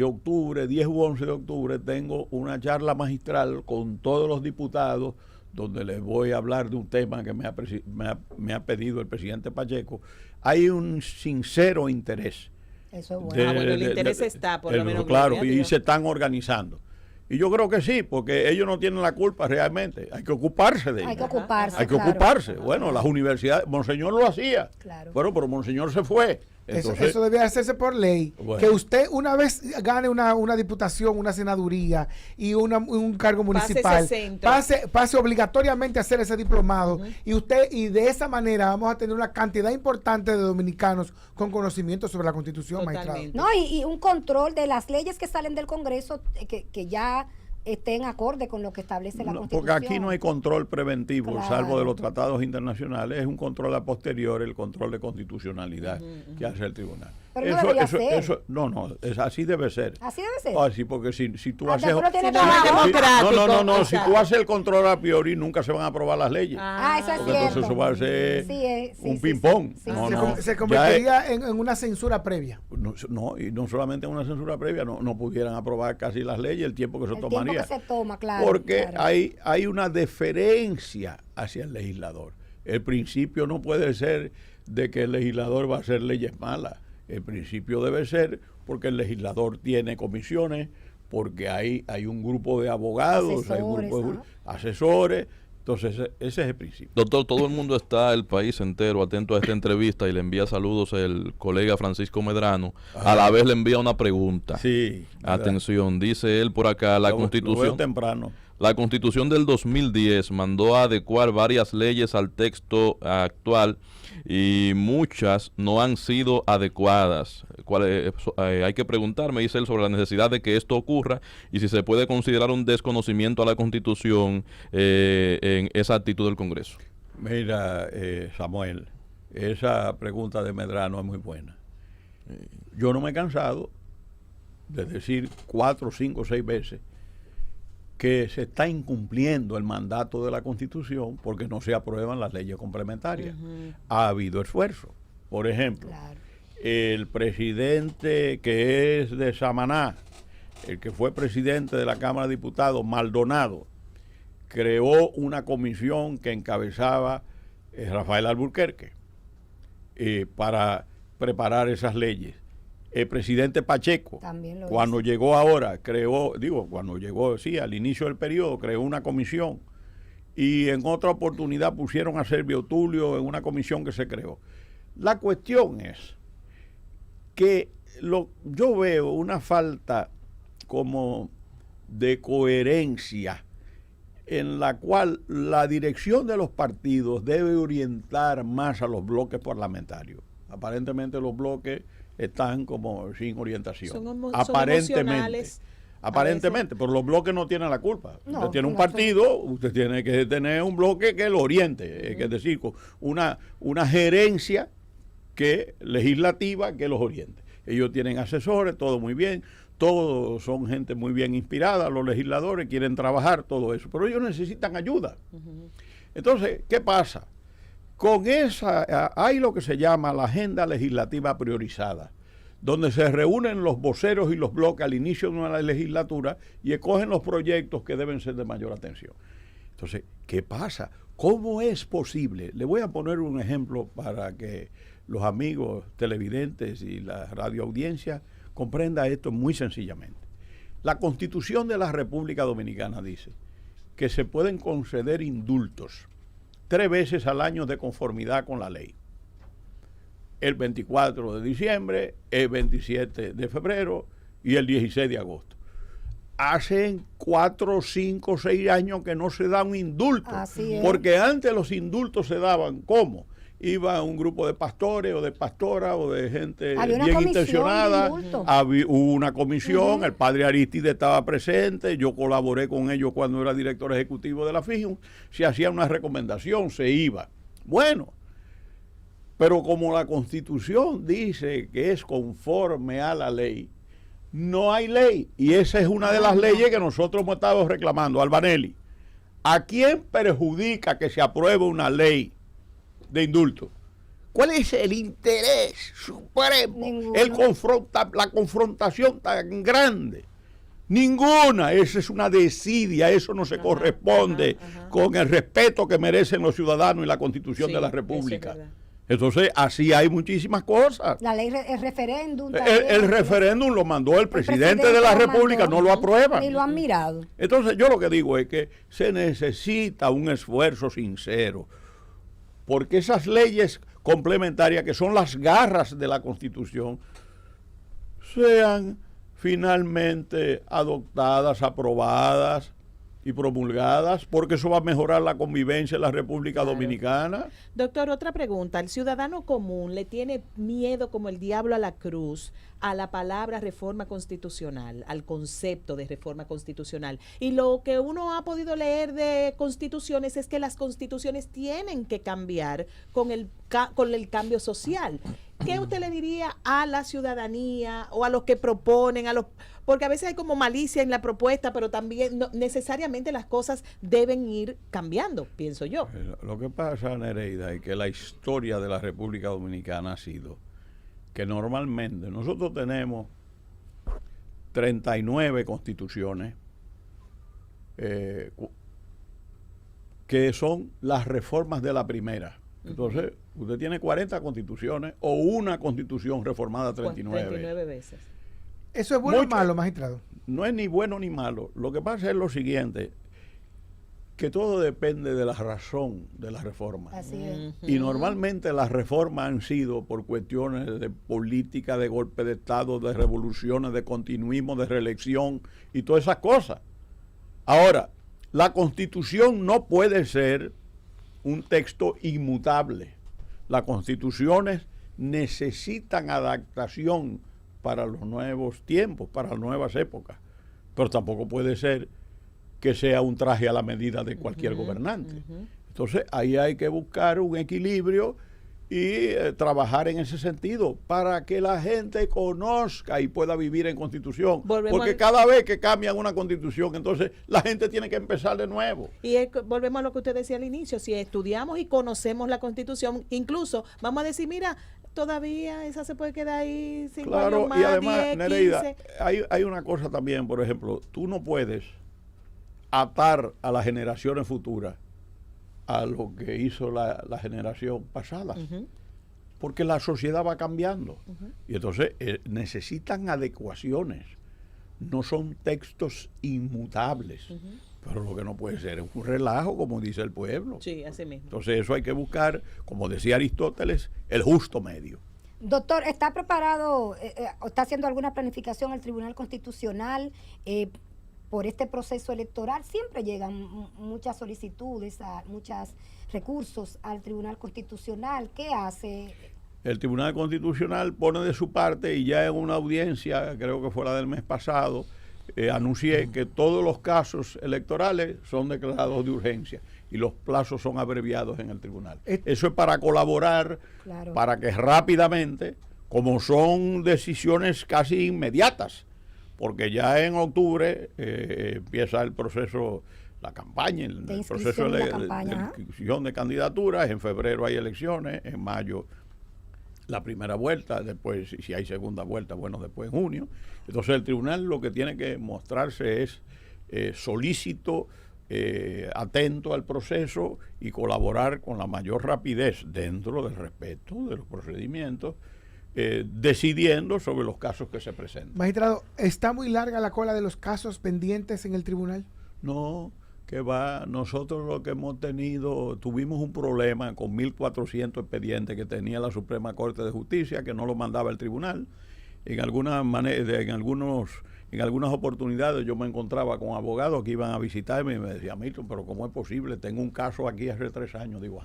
octubre, 10 u 11 de octubre, tengo una charla magistral con todos los diputados donde les voy a hablar de un tema que me ha pedido el presidente Pacheco. Hay un sincero interés. Eso es bueno. El interés está, por lo menos. Claro, y se están organizando. Y yo creo que sí, porque ellos no tienen la culpa realmente. Hay que ocuparse de ellos. Hay que ocuparse. Bueno, las universidades, Monseñor lo hacía. Bueno, pero Monseñor se fue. Entonces, eso debía hacerse por ley. Bueno. Que usted una vez gane una diputación, una senaduría y un cargo municipal, pase obligatoriamente a hacer ese diplomado. Y de esa manera vamos a tener una cantidad importante de dominicanos con conocimiento sobre la Constitución, magistrado. No, y un control de las leyes que salen del Congreso que ya estén acorde con lo que establece la Constitución. Porque aquí no hay control preventivo, Claro. salvo de los tratados internacionales, es un control a posteriori, el control de constitucionalidad que hace el tribunal. Pero no debería ser. Así debe ser. Así debe ser. Así, porque si tú haces... Pero tiene Si no es trabajo. democrático. Si tú haces el control a priori, nunca se van a aprobar las leyes. Eso es Porque cierto. entonces eso va a ser Sí, un ping-pong. sí, No, sí. no. Se Ya convertiría en una censura previa. y no solamente en una censura previa, no pudieran aprobar casi las leyes, el tiempo que se El tomaría. tiempo que se toma, claro. Porque claro. hay una deferencia hacia el legislador. El principio no puede ser de que el legislador va a hacer leyes malas. El principio debe ser porque el legislador tiene comisiones, porque hay un grupo de abogados, hay un grupo de asesores Entonces, ese es el principio. Doctor, todo el mundo está, el país entero, atento a esta entrevista y le envía saludos el colega Francisco Medrano. A la vez le envía una pregunta. Sí. Atención, dice él por acá, la Lo veo Constitución. temprano. La Constitución del 2010 mandó a adecuar varias leyes al texto actual y muchas no han sido adecuadas. Hay que preguntarme, dice él, sobre la necesidad de que esto ocurra y si se puede considerar un desconocimiento a la Constitución en esa actitud del Congreso. Mira, Samuel, esa pregunta de Medrano es muy buena. Yo no me he cansado de decir 4, 5, 6 veces que se está incumpliendo el mandato de la Constitución porque no se aprueban las leyes complementarias. Ha habido esfuerzo. Por ejemplo, el presidente que es de Samaná, el que fue presidente de la Cámara de Diputados, Maldonado, creó una comisión que encabezaba Rafael Alburquerque para preparar esas leyes. El presidente Pacheco, cuando llegó ahora, al inicio del periodo, creó una comisión y en otra oportunidad pusieron a Servio Tulio en una comisión que se creó. La cuestión es que yo veo una falta como de coherencia en la cual la dirección de los partidos debe orientar más a los bloques parlamentarios. Aparentemente los bloques están como sin orientación. Son aparentemente, pero los bloques no tienen la culpa. No, usted tiene un partido, usted tiene que tener un bloque que lo oriente, es decir, una gerencia legislativa que los oriente. Ellos tienen asesores, todo muy bien, todos son gente muy bien inspirada, los legisladores quieren trabajar, todo eso, pero ellos necesitan ayuda. Entonces, ¿qué pasa? Con esa, hay lo que se llama la agenda legislativa priorizada, donde se reúnen los voceros y los bloques al inicio de una legislatura y escogen los proyectos que deben ser de mayor atención. Entonces, ¿qué pasa? ¿Cómo es posible? Le voy a poner un ejemplo para que los amigos televidentes y la radioaudiencia comprenda esto muy sencillamente. La Constitución de la República Dominicana dice que se pueden conceder indultos 3 veces al año de conformidad con la ley. El 24 de diciembre, el 27 de febrero y el 16 de agosto. Hacen 4, 5, 6 años que no se da un indulto. Así es. Porque antes los indultos se daban, ¿cómo? Iba un grupo de pastores o de pastoras o de gente bien intencionada. Hubo una comisión, el padre Aristide estaba presente, yo colaboré con ellos cuando era director ejecutivo de la FIJUN, se hacía una recomendación, se iba. Bueno, pero como la Constitución dice que es conforme a la ley, no hay ley. Y esa es una de las leyes que nosotros hemos estado reclamando. Albanelli, ¿a quién perjudica que se apruebe una ley de indulto? ¿Cuál es el interés supremo? La confrontación tan grande. Ninguna. Esa es una desidia. Eso no se corresponde con el respeto que merecen los ciudadanos y la Constitución de la República. Entonces, así hay muchísimas cosas. La ley, el referéndum. El referéndum lo mandó el presidente de la República, no lo aprueban. Ni lo han mirado. Entonces, yo lo que digo es que se necesita un esfuerzo sincero, porque esas leyes complementarias, que son las garras de la Constitución, sean finalmente adoptadas, aprobadas y promulgadas, porque eso va a mejorar la convivencia en la República Dominicana. Doctor, otra pregunta. ¿El ciudadano común le tiene miedo como el diablo a la cruz a la palabra reforma constitucional, al concepto de reforma constitucional? Y lo que uno ha podido leer de constituciones es que las constituciones tienen que cambiar con el cambio social. ¿Qué usted le diría a la ciudadanía o a los que proponen, porque a veces hay como malicia en la propuesta, pero también no, necesariamente las cosas deben ir cambiando, pienso yo? Lo que pasa, Nereida, es que la historia de la República Dominicana ha sido que normalmente nosotros tenemos 39 constituciones que son las reformas de la primera. Entonces, usted tiene 40 constituciones o una constitución reformada 39 veces. ¿Eso es bueno o malo, magistrado? No es ni bueno ni malo. Lo que pasa es lo siguiente. que todo depende de la razón de la reforma. Así es. Y normalmente las reformas han sido por cuestiones de política, de golpe de Estado, de revoluciones, de continuismo, de reelección y todas esas cosas. Ahora, la Constitución no puede ser un texto inmutable. Las constituciones necesitan adaptación para los nuevos tiempos, para las nuevas épocas, pero tampoco puede ser que sea un traje a la medida de cualquier gobernante. Entonces, ahí hay que buscar un equilibrio y trabajar en ese sentido para que la gente conozca y pueda vivir en constitución. Porque cada vez que cambian una constitución, entonces la gente tiene que empezar de nuevo. Y volvemos a lo que usted decía al inicio, si estudiamos y conocemos la Constitución, incluso vamos a decir, mira, todavía esa se puede quedar ahí 5 años más, y además, 10, Nereida, 15. hay una cosa también, por ejemplo, tú no puedes atar a las generaciones futuras a lo que hizo la generación pasada, porque la sociedad va cambiando y entonces necesitan adecuaciones, no son textos inmutables, pero lo que no puede ser es un relajo, como dice el pueblo. Sí, así mismo. Entonces eso hay que buscar, como decía Aristóteles, el justo medio. Doctor, ¿está preparado, está haciendo alguna planificación el Tribunal Constitucional por este proceso electoral? Siempre llegan muchas solicitudes, muchos recursos al Tribunal Constitucional. ¿Qué hace? El Tribunal Constitucional pone de su parte y ya en una audiencia, creo que fue la del mes pasado, anuncié que todos los casos electorales son declarados de urgencia y los plazos son abreviados en el tribunal. Eso es para colaborar, Claro. para que rápidamente, como son decisiones casi inmediatas, porque ya en octubre empieza el proceso, la campaña, el proceso de inscripción de candidaturas, en febrero hay elecciones, en mayo la primera vuelta, después si hay segunda vuelta, bueno, después en junio. Entonces el tribunal lo que tiene que mostrarse es solícito, atento al proceso y colaborar con la mayor rapidez dentro del respeto de los procedimientos, decidiendo sobre los casos que se presentan. Magistrado, ¿está muy larga la cola de los casos pendientes en el tribunal? No, que va, nosotros lo que hemos tenido, tuvimos un problema con 1.400 expedientes que tenía la Suprema Corte de Justicia, que no lo mandaba el tribunal. En algunas oportunidades yo me encontraba con abogados que iban a visitarme y me decían, Milton, pero ¿cómo es posible? Tengo un caso aquí hace 3 años. Digo,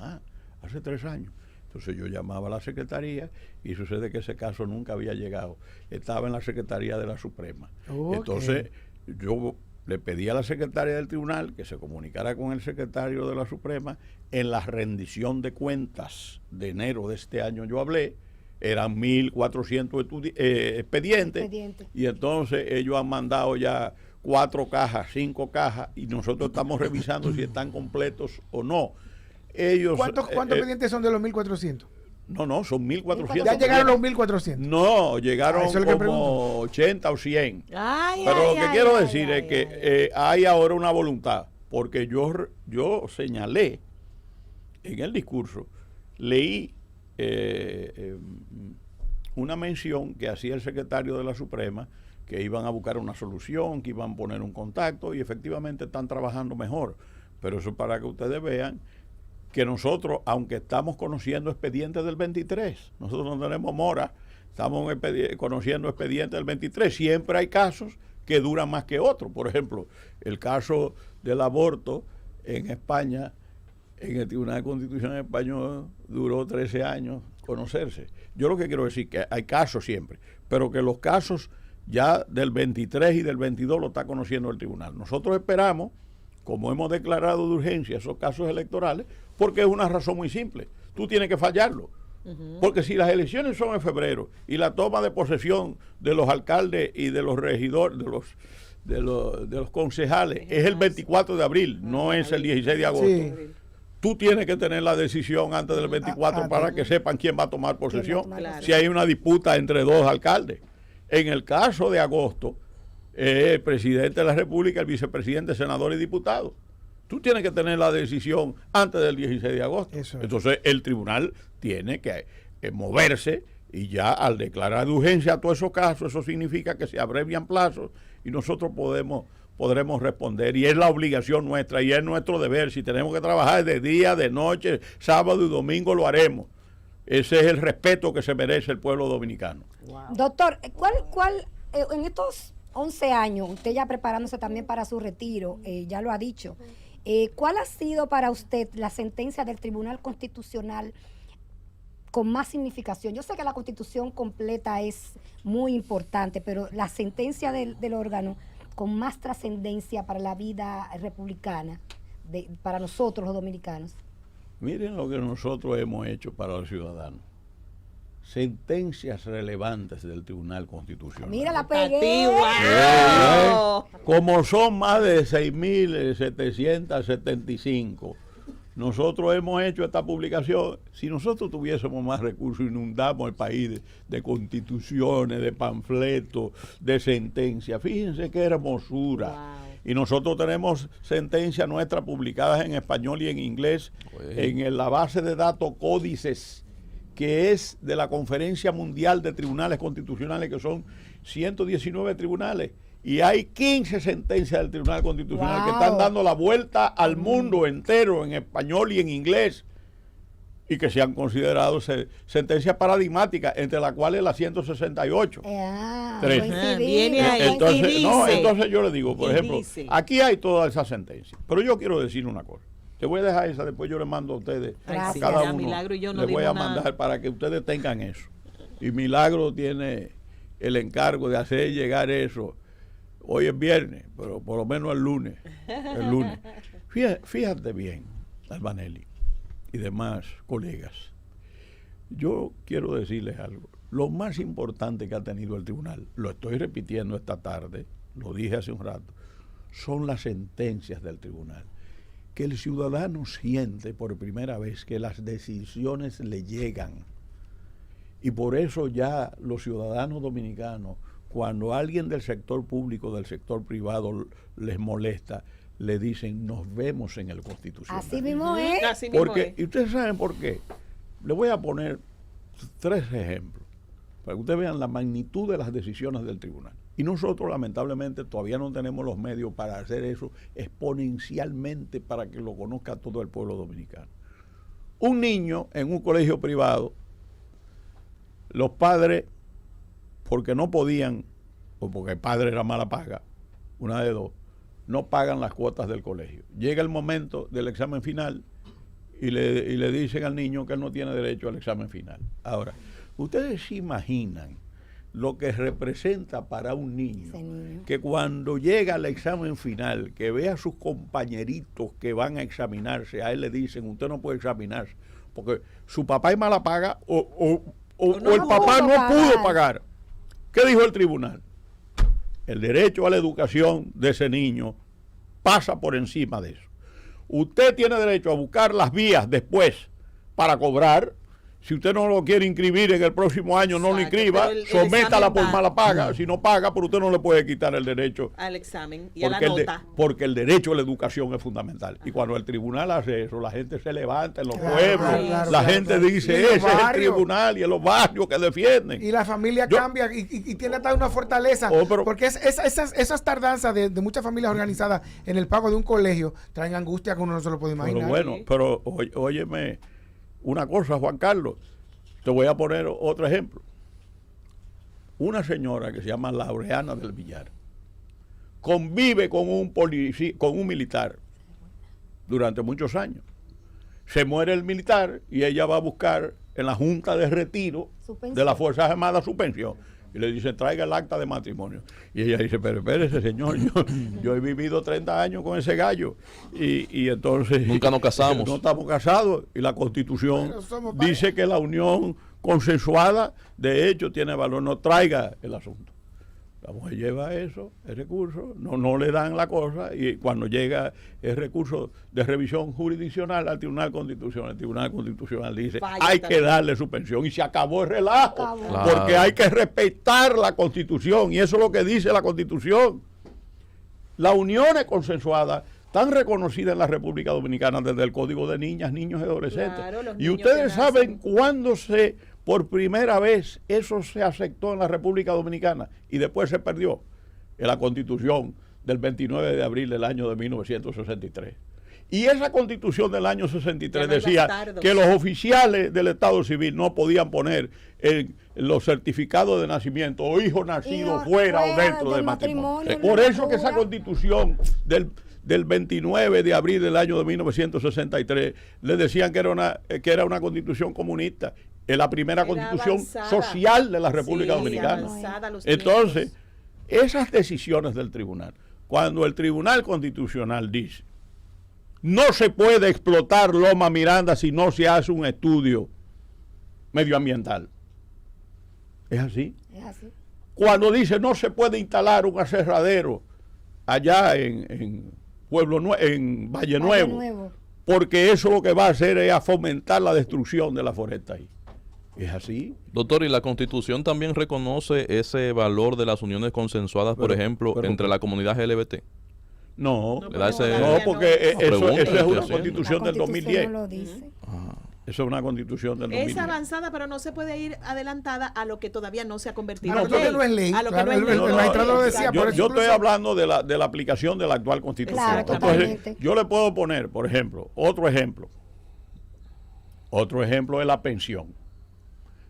hace 3 años. Entonces yo llamaba a la Secretaría y sucede que ese caso nunca había llegado. Estaba en la Secretaría de la Suprema. Okay. Entonces yo le pedí a la secretaria del tribunal que se comunicara con el secretario de la Suprema. En la rendición de cuentas de enero de este año yo hablé, eran 1.400 expedientes, y entonces ellos han mandado ya 4 cajas, 5 cajas, y nosotros estamos revisando si están completos o no. Ellos, ¿Cuántos expedientes son de los 1.400? No, son 1.400. ¿Ya llegaron los 1.400? No, llegaron como 80 o 100. Pero lo que quiero decir es que hay ahora una voluntad, porque yo señalé en el discurso, leí una mención que hacía el secretario de la Suprema, que iban a buscar una solución, que iban a poner un contacto, y efectivamente están trabajando mejor. Pero eso para que ustedes vean que nosotros, aunque estamos conociendo expedientes del 23, nosotros no tenemos mora, estamos conociendo expedientes del 23, siempre hay casos que duran más que otros. Por ejemplo, el caso del aborto en España, en el Tribunal Constitucional Español duró 13 años conocerse. Yo lo que quiero decir que hay casos siempre, pero que los casos ya del 23 y del 22 lo está conociendo el tribunal. Nosotros esperamos, como hemos declarado de urgencia esos casos electorales, porque es una razón muy simple. Tú tienes que fallarlo. Porque si las elecciones son en febrero y la toma de posesión de los alcaldes y de los regidores, de los concejales, es el 24 de abril, no es el 16 de agosto. Sí. Tú tienes que tener la decisión antes del 24 para que sepan quién va a tomar posesión. Si hay una disputa entre 2 alcaldes. En el caso de agosto, el presidente de la República, el vicepresidente, senador y diputado. Tú tienes que tener la decisión antes del 16 de agosto. Entonces, el tribunal tiene que moverse, y ya al declarar de urgencia todos esos casos, eso significa que se abrevian plazos y nosotros podemos podremos responder. Y es la obligación nuestra y es nuestro deber. Si tenemos que trabajar de día, de noche, sábado y domingo, lo haremos. Ese es el respeto que se merece el pueblo dominicano. Doctor, ¿cuál en estos 11 años, usted ya preparándose también para su retiro, ya lo ha dicho, ¿cuál ha sido para usted la sentencia del Tribunal Constitucional con más significación? Yo sé que la Constitución completa es muy importante, pero la sentencia del órgano con más trascendencia para la vida republicana, para nosotros los dominicanos. Miren lo que nosotros hemos hecho para los ciudadanos. Sentencias relevantes del Tribunal Constitucional. Mira, la pegué. Como son más de 6.775, nosotros hemos hecho esta publicación. Si nosotros tuviésemos más recursos, inundamos el país de constituciones, de panfletos, de sentencias. Fíjense qué hermosura. Wow. Y nosotros tenemos sentencias nuestras publicadas en español y en inglés en la base de datos Códices, que es de la Conferencia Mundial de Tribunales Constitucionales, que son 119 tribunales. Y hay 15 sentencias del Tribunal Constitucional que están dando la vuelta al mundo entero en español y en inglés, y que se han considerado sentencias paradigmáticas, entre las cuales la 168. Entonces yo le digo, por ejemplo, aquí hay todas esas sentencias, pero yo quiero decir una cosa. Te voy a dejar esa, después yo le mando a ustedes, a cada uno, Milagro y yo no le voy a mandar para que ustedes tengan eso. Y Milagro tiene el encargo de hacer llegar eso. Hoy es viernes, pero por lo menos el lunes. Fíjate bien, Albanelli y demás colegas. Yo quiero decirles algo. Lo más importante que ha tenido el tribunal, lo estoy repitiendo esta tarde, lo dije hace un rato, son las sentencias del tribunal. Que el ciudadano siente por primera vez que las decisiones le llegan. Y por eso ya los ciudadanos dominicanos, cuando alguien del sector público, del sector privado les molesta, le dicen, nos vemos en el Constitucional. Así mismo es. Y ustedes saben por qué. Le voy a poner 3 ejemplos, para que ustedes vean la magnitud de las decisiones del tribunal. Y nosotros, lamentablemente, todavía no tenemos los medios para hacer eso exponencialmente para que lo conozca todo el pueblo dominicano. Un niño en un colegio privado, los padres, porque no podían, o porque el padre era mala paga, una de dos, no pagan las cuotas del colegio. Llega el momento del examen final y le dicen al niño que él no tiene derecho al examen final. Ahora, ustedes se imaginan lo que representa para un niño que cuando llega al examen final, que ve a sus compañeritos que van a examinarse, a él le dicen, usted no puede examinarse, porque su papá es mala paga o el papá no pudo pagar. ¿Qué dijo el tribunal? El derecho a la educación de ese niño pasa por encima de eso. Usted tiene derecho a buscar las vías después para cobrar. Si usted no lo quiere inscribir en el próximo año, no lo inscriba, sométala por mala paga. Si no paga, pero usted no le puede quitar el derecho al examen y a la nota. Porque el derecho a la educación es fundamental. Y cuando el tribunal hace eso, la gente se levanta en los pueblos, la gente dice, ese es el tribunal, y en los barrios que defienden. Y la familia cambia y tiene hasta una fortaleza. Porque esas tardanzas de muchas familias organizadas en el pago de un colegio traen angustia que uno no se lo puede imaginar. Pero bueno, pero óyeme una cosa, Juan Carlos, te voy a poner otro ejemplo. Una señora que se llama Laureana del Villar convive con un militar durante muchos años. Se muere el militar y ella va a buscar en la Junta de Retiro de las Fuerzas Armadas su pensión. Y le dicen, traiga el acta de matrimonio. Y ella dice, pero espérese, señor, yo he vivido 30 años con ese gallo. Y entonces... Nunca nos casamos. No estamos casados. Y la Constitución dice que la unión consensuada, de hecho, tiene valor. No traiga el asunto. La mujer lleva eso, el recurso, no le dan la cosa, y cuando llega el recurso de revisión jurisdiccional al Tribunal Constitucional, el Tribunal Constitucional dice, hay que darle su pensión, y se acabó el relajo, porque hay que respetar la Constitución, y eso es lo que dice la Constitución. Las uniones consensuadas están reconocidas en la República Dominicana desde el Código de Niñas, Niños y Adolescentes. Claro, y ustedes saben cuándo por primera vez eso se aceptó en la República Dominicana y después se perdió en la Constitución del 29 de abril del año de 1963. Y esa constitución del año 63 Ya no hay decía bastardos. que los oficiales del Estado Civil no podían poner en los certificados de nacimiento o hijos nacidos fuera o dentro del matrimonio. Por eso que esa constitución del 29 de abril del año de 1963 le decían que era una constitución comunista. Es la primera Era constitución avanzada. social de la República Sí, Dominicana. avanzada a los Entonces, esas decisiones del tribunal, cuando el Tribunal Constitucional dice no se puede explotar Loma Miranda si no se hace un estudio medioambiental. ¿Es así? Es así. Cuando dice no se puede instalar un aserradero allá en Valle Nuevo, porque eso lo que va a hacer es a fomentar la destrucción de la foresta ahí. ¿Es así? Doctor, ¿y la Constitución también reconoce ese valor de las uniones consensuadas, por ejemplo, entre la comunidad LGBT? No, Le da ese- no, porque eso pregunta es que estoy una haciendo. constitución del 2010. No lo dice. Eso es una constitución del 2010. Es avanzada, pero no se puede ir adelantada a lo que todavía no se ha convertido A lo que todavía no es ley. A lo que Claro, no es el- ley. el magistrado lo decía, Exacto. por eso Yo estoy incluso- hablando de la aplicación de la actual constitución. Claro, Entonces, totalmente. yo le puedo poner, por ejemplo, otro ejemplo. Otro ejemplo es la pensión.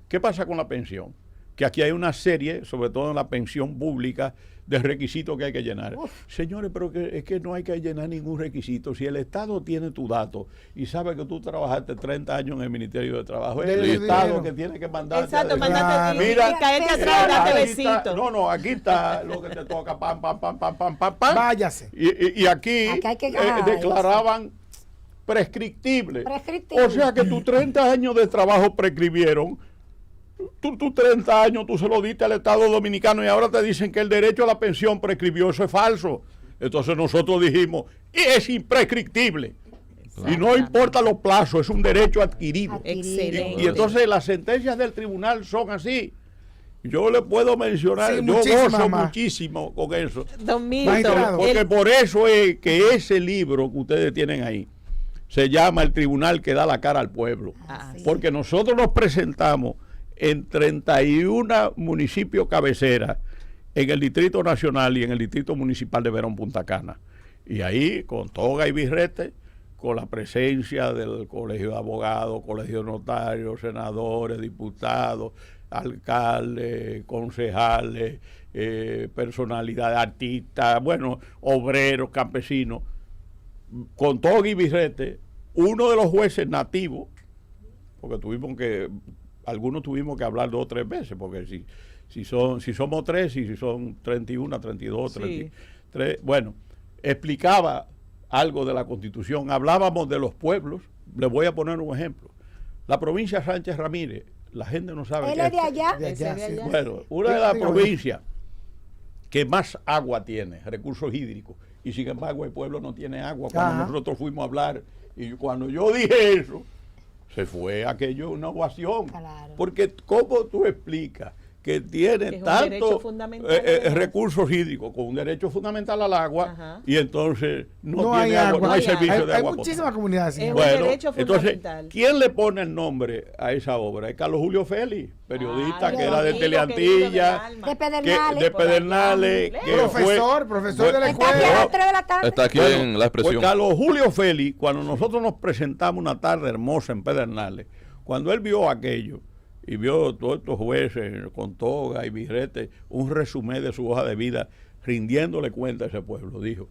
¿Qué pasa con la pensión? Que aquí hay una serie, sobre todo en la pensión pública, de requisitos que hay que llenar. Señores, pero es que no hay que llenar ningún requisito. Si el Estado tiene tu dato y sabe que tú trabajaste 30 años en el Ministerio de Trabajo, es el Listo. Estado que tiene que mandarte. Exacto, a- mándate Mira, y caerte atrás, date aquí está- besito. no, aquí está lo que te toca, pam, pam, pam, pam, pam, pam, pam. Váyase. Y aquí Acá hay que- declaraban prescriptible. Prescriptible. O sea que tus 30 años de trabajo prescribieron. Tus 30 años tú se lo diste al Estado Dominicano y ahora te dicen que el derecho a la pensión prescribió. Eso es falso. Entonces nosotros dijimos, y es imprescriptible. Y no importa los plazos, es un derecho adquirido. Excelente. Y entonces las sentencias del tribunal son así. Yo le puedo mencionar, Sí, yo muchísimas gozo más. muchísimo con eso. Don Milton, Magistrado. Porque el- por eso es que ese libro que ustedes tienen ahí se llama El Tribunal que da la cara al pueblo. Ah, sí. Porque nosotros nos presentamos en 31 municipios cabeceras en el Distrito Nacional y en el Distrito Municipal de Verón Punta Cana. Y ahí, con toga y birrete, con la presencia del Colegio de Abogados, Colegio de Notarios, senadores, diputados, alcaldes, concejales, personalidades, artistas, bueno, obreros, campesinos, con toga y birrete, uno de los jueces nativos, porque algunos tuvimos que hablar 2 o 3 veces, porque si somos 3 y si son 31, 32, Sí. 33, bueno, explicaba algo de la Constitución, hablábamos de los pueblos. Les voy a poner un ejemplo. La provincia Sánchez Ramírez, la gente no sabe Él qué es de allá. De allá, Ese de sí. allá. Bueno, una de las Dígame. provincias que más agua tiene, recursos hídricos, y sin embargo el pueblo no tiene agua. Cuando Ajá. nosotros fuimos a hablar, y cuando yo dije eso, se fue aquello una ovación. Claro. Porque ¿cómo tú explicas que tiene Es un derecho tanto fundamental, además. recursos hídricos con un derecho fundamental al agua Ajá. y entonces no, hay tiene agua, no hay No hay servicio Hay, de hay agua muchísimas potable? comunidades así. Es un Bueno, derecho entonces, fundamental. ¿quién le pone el nombre a esa obra? Es Carlos Julio Félix, periodista Ay, que era de amigo, Teleantilla, querido del alma. De que, Pedernales. de Por allá, Pedernales, lejos. que Profesor de la Está aquí a escuela. las 3 de la tarde. Está aquí Bueno, en la expresión. Pues Carlos Julio Félix, cuando nosotros nos presentamos una tarde hermosa en Pedernales, cuando él vio aquello y vio todos estos jueces con toga y birrete, un resumen de su hoja de vida, rindiéndole cuenta a ese pueblo, dijo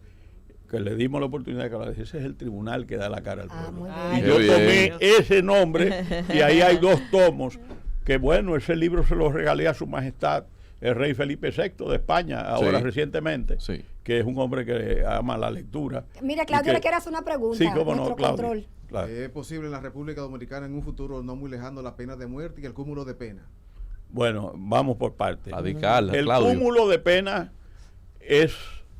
que le dimos la oportunidad de que ese es el tribunal que da la cara al pueblo. muy Ay, Y bien. yo Qué tomé bien. ese nombre y ahí hay 2 tomos, que bueno, ese libro se lo regalé a su majestad el rey Felipe VI de España, ahora Sí. recientemente, Sí. que es un hombre que ama la lectura. Mira, Y Claudio que- le quiere hacer una pregunta. Sí, cómo no, nuestro Claudio. control. Claro. ¿Es posible en la República Dominicana en un futuro no muy lejano la pena de muerte y el cúmulo de pena? Bueno, vamos por partes. Radical, El Claudio. cúmulo de pena es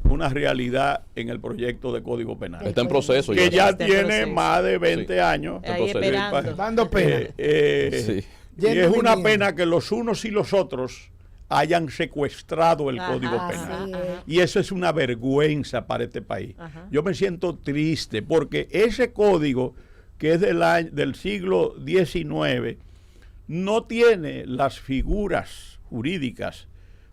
una realidad en el proyecto de Código Penal, Está en proceso que ya Está en tiene proceso. más de 20 Sí. años. Ahí Entonces, esperando. Dando pena. Sí. Y Yendo es y una viniendo. pena que los unos y los otros hayan secuestrado el Ajá, Código ajá, Penal. ajá. Y eso es una vergüenza para este país. Ajá. Yo me siento triste porque ese código, que es del siglo XIX, no tiene las figuras jurídicas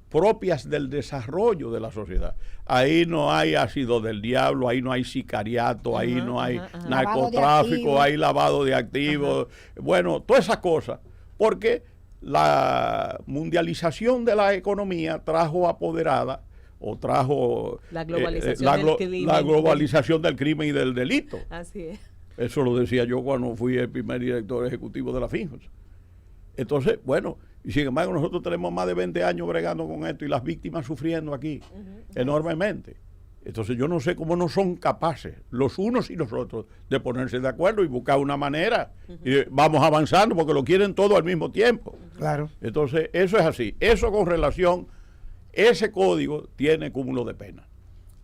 propias del desarrollo de la sociedad. Ahí no hay ácido del diablo, ahí no hay sicariato, ahí no hay narcotráfico, hay lavado de activos, bueno, todas esas cosas, porque la mundialización de la economía trajo apoderada o trajo la globalización del crimen y del delito. Así es. Eso lo decía yo cuando fui el primer director ejecutivo de la FINJUS. Entonces, bueno, y sin embargo nosotros tenemos más de 20 años bregando con esto y las víctimas sufriendo aquí enormemente. Entonces yo no sé cómo no son capaces los unos y los otros de ponerse de acuerdo y buscar una manera. Y vamos avanzando porque lo quieren todo al mismo tiempo. Claro. Entonces eso es así. Eso con relación, ese código tiene cúmulo de pena.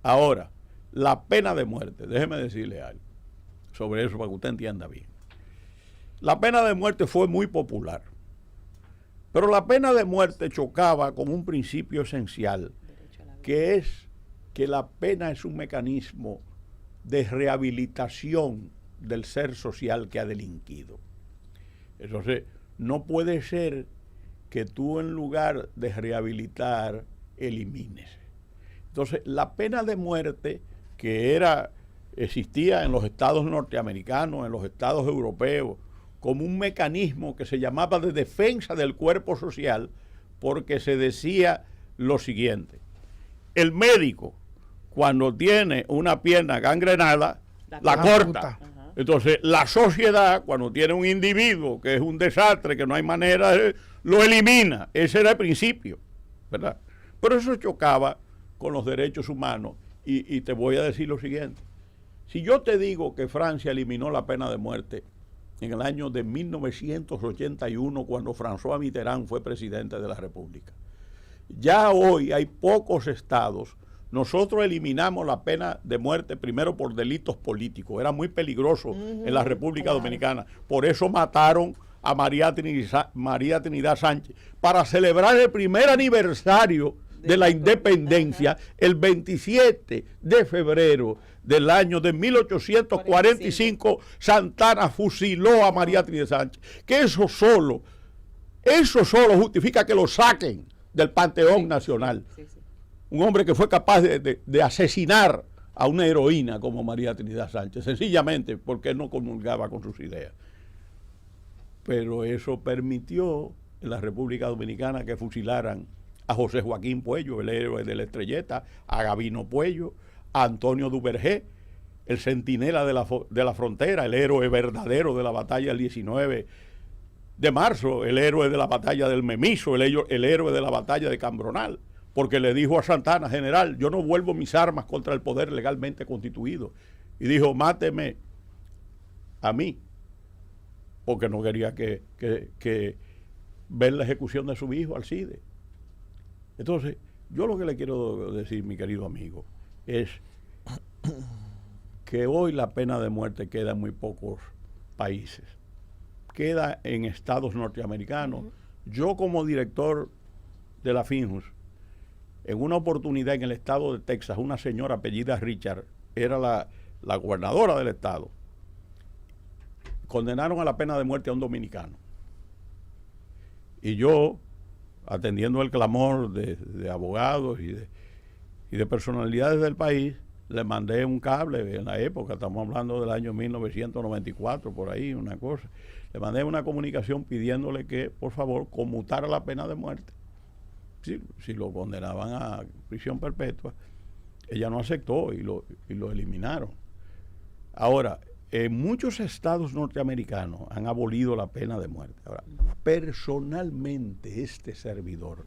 Ahora, la pena de muerte, déjeme decirle algo sobre eso para que usted entienda bien. La pena de muerte fue muy popular. Pero la pena de muerte chocaba con un principio esencial, que es que la pena es un mecanismo de rehabilitación del ser social que ha delinquido. Entonces, no puede ser que tú en lugar de rehabilitar, elimines. Entonces, la pena de muerte que existía en los estados norteamericanos, en los estados europeos, como un mecanismo que se llamaba de defensa del cuerpo social, porque se decía lo siguiente: el médico, cuando tiene una pierna gangrenada, la corta. Entonces, la sociedad, cuando tiene un individuo que es un desastre, que no hay manera, lo elimina. Ese era el principio, ¿verdad? Pero eso chocaba con los derechos humanos. Y te voy a decir lo siguiente. Si yo te digo que Francia eliminó la pena de muerte en el año de 1981, cuando François Mitterrand fue presidente de la República, ya hoy hay pocos estados. Nosotros eliminamos la pena de muerte primero por delitos políticos. Era muy peligroso en la República Dominicana. Por eso mataron a María Trinidad Sánchez, para celebrar el primer aniversario de la independencia, el 27 de febrero del año de 1845, Santana fusiló a María Trinidad Sánchez. Que eso solo justifica que lo saquen del Panteón Nacional. Un hombre que fue capaz de asesinar a una heroína como María Trinidad Sánchez, sencillamente porque no comulgaba con sus ideas. Pero eso permitió en la República Dominicana que fusilaran a José Joaquín Puello, el héroe de la Estrelleta, a Gabino Puello, a Antonio Duvergé, el centinela de la frontera, el héroe verdadero de la batalla del 19 de marzo, el héroe de la batalla del Memiso, el héroe de la batalla de Cambronal, porque le dijo a Santana: general, yo no vuelvo mis armas contra el poder legalmente constituido. Y dijo: máteme a mí, porque no quería que ver la ejecución de su hijo, Alcide. Entonces, yo lo que le quiero decir, mi querido amigo, es que hoy la pena de muerte queda en muy pocos países. Queda en estados norteamericanos. Yo, como director de la FINJUS, en una oportunidad en el estado de Texas, una señora apellida Richard era la gobernadora del estado. Condenaron a la pena de muerte a un dominicano. Y yo, atendiendo el clamor de abogados y de personalidades del país, le mandé un cable en la época, estamos hablando del año 1994, por ahí, una cosa. Le mandé una comunicación pidiéndole que, por favor, conmutara la pena de muerte. Si lo condenaban a prisión perpetua. Ella no aceptó y lo eliminaron. Ahora, en muchos estados norteamericanos han abolido la pena de muerte. Ahora, personalmente, este servidor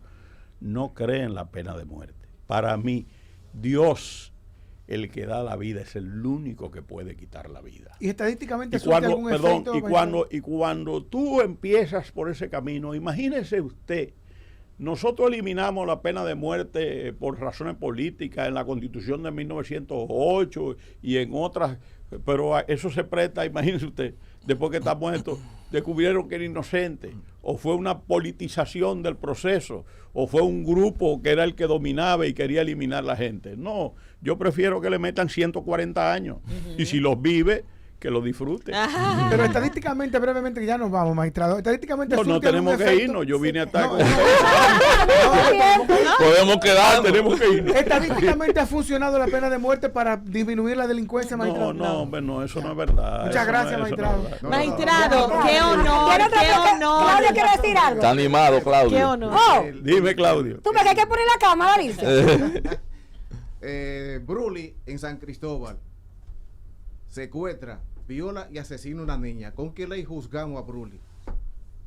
no cree en la pena de muerte. Para mí, Dios, el que da la vida, es el único que puede quitar la vida. Y estadísticamente surte algún efecto. Y cuando tú empiezas por ese camino, imagínese usted, nosotros eliminamos la pena de muerte por razones políticas en la Constitución de 1908 y en otras, pero eso se presta, imagínese usted, después que está muerto, descubrieron que era inocente, o fue una politización del proceso, o fue un grupo que era el que dominaba y quería eliminar a la gente. No, yo prefiero que le metan 140 años, y si los vive, que lo disfrute. Pero estadísticamente, brevemente, ya nos vamos, magistrado. Estadísticamente No, no surte algún tenemos que efecto. irnos. Yo vine a estar No, con no. ustedes. Podemos quedar. Tenemos que irnos. Estadísticamente ha funcionado la pena de muerte para disminuir la delincuencia, magistrado. No, hombre, no, eso no es verdad. Muchas Eso no gracias, es- eso no es magistrado. verdad. Magistrado, qué ¿Quién honor, otra qué cosa? honor. Claudia quiere decir algo. Está animado, Claudio. Qué honor. Oh, Dime, Claudio. tú ves que hay que poner la cámara, dice. Bruli en San Cristóbal secuestra, viola y asesina a una niña. ¿Con qué ley juzgamos a Bruli?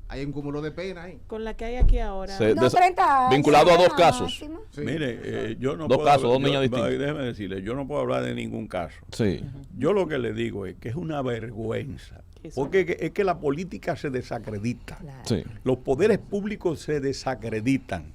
Hay un cúmulo de pena ahí. Con la que hay aquí ahora. Se- No, 30 años, vinculado a dos la casos. máxima. Sí. Mire, yo no Dos puedo casos, hablar- dos niñas yo- distintas. Déjeme decirle, yo no puedo hablar de ningún caso. Sí. Yo lo que le digo es que es una vergüenza. Eso. Porque es que la política se desacredita. Claro. Sí. Los poderes públicos se desacreditan.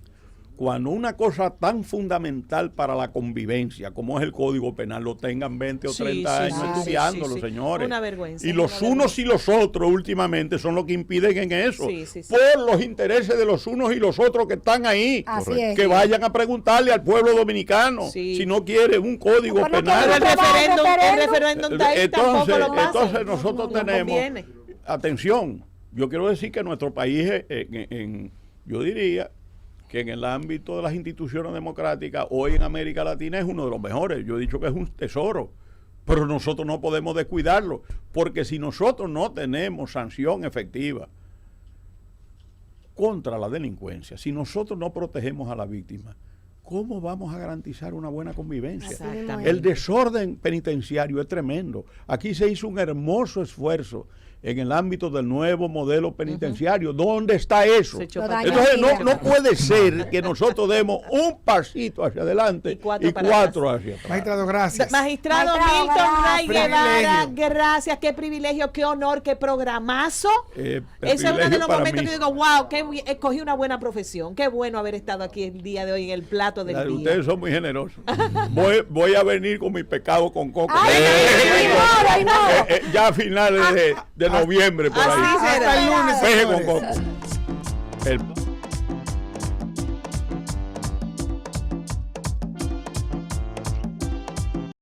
Cuando una cosa tan fundamental para la convivencia como es el Código Penal lo tengan 20 o Sí, 30 sí, años sí, estudiándolo, sí, sí. señores. Una vergüenza, Y los una unos y los otros últimamente son los que impiden en eso. Sí, sí, sí. Por los intereses de los unos y los otros que están ahí. Así es. Que vayan a preguntarle al pueblo dominicano Sí. si no quiere un Código Pues no Penal. Pero el Pero referéndum está ahí, tampoco lo pasa. Entonces nosotros No tenemos, conviene. atención, yo quiero decir que nuestro país, yo diría que en el ámbito de las instituciones democráticas, hoy en América Latina es uno de los mejores. Yo he dicho que es un tesoro, pero nosotros no podemos descuidarlo, porque si nosotros no tenemos sanción efectiva contra la delincuencia, si nosotros no protegemos a la víctima, ¿cómo vamos a garantizar una buena convivencia? Exactamente. El desorden penitenciario es tremendo. Aquí se hizo un hermoso esfuerzo en el ámbito del nuevo modelo penitenciario. ¿Dónde está eso? Se echó Lo para dañó. atrás. Entonces no puede ser que nosotros demos un pasito hacia adelante Y cuatro y para cuatro hacia atrás. Magistrado, gracias. Magistrado Magistrado, Milton Ray gracias. Guevara, Privilegio. gracias, qué privilegio, qué honor, qué programazo. El Ese es uno de privilegio los para momentos mí. que digo, wow, escogí una buena profesión. Qué bueno haber estado aquí el día de hoy en el plato del día. Ustedes son muy generosos. Voy a venir con mi pecado con coco. Ay, ay, no, ay, no. Ya a finales de noviembre por ahí. Así será. Hasta el lunes, Peje con señores. coco. El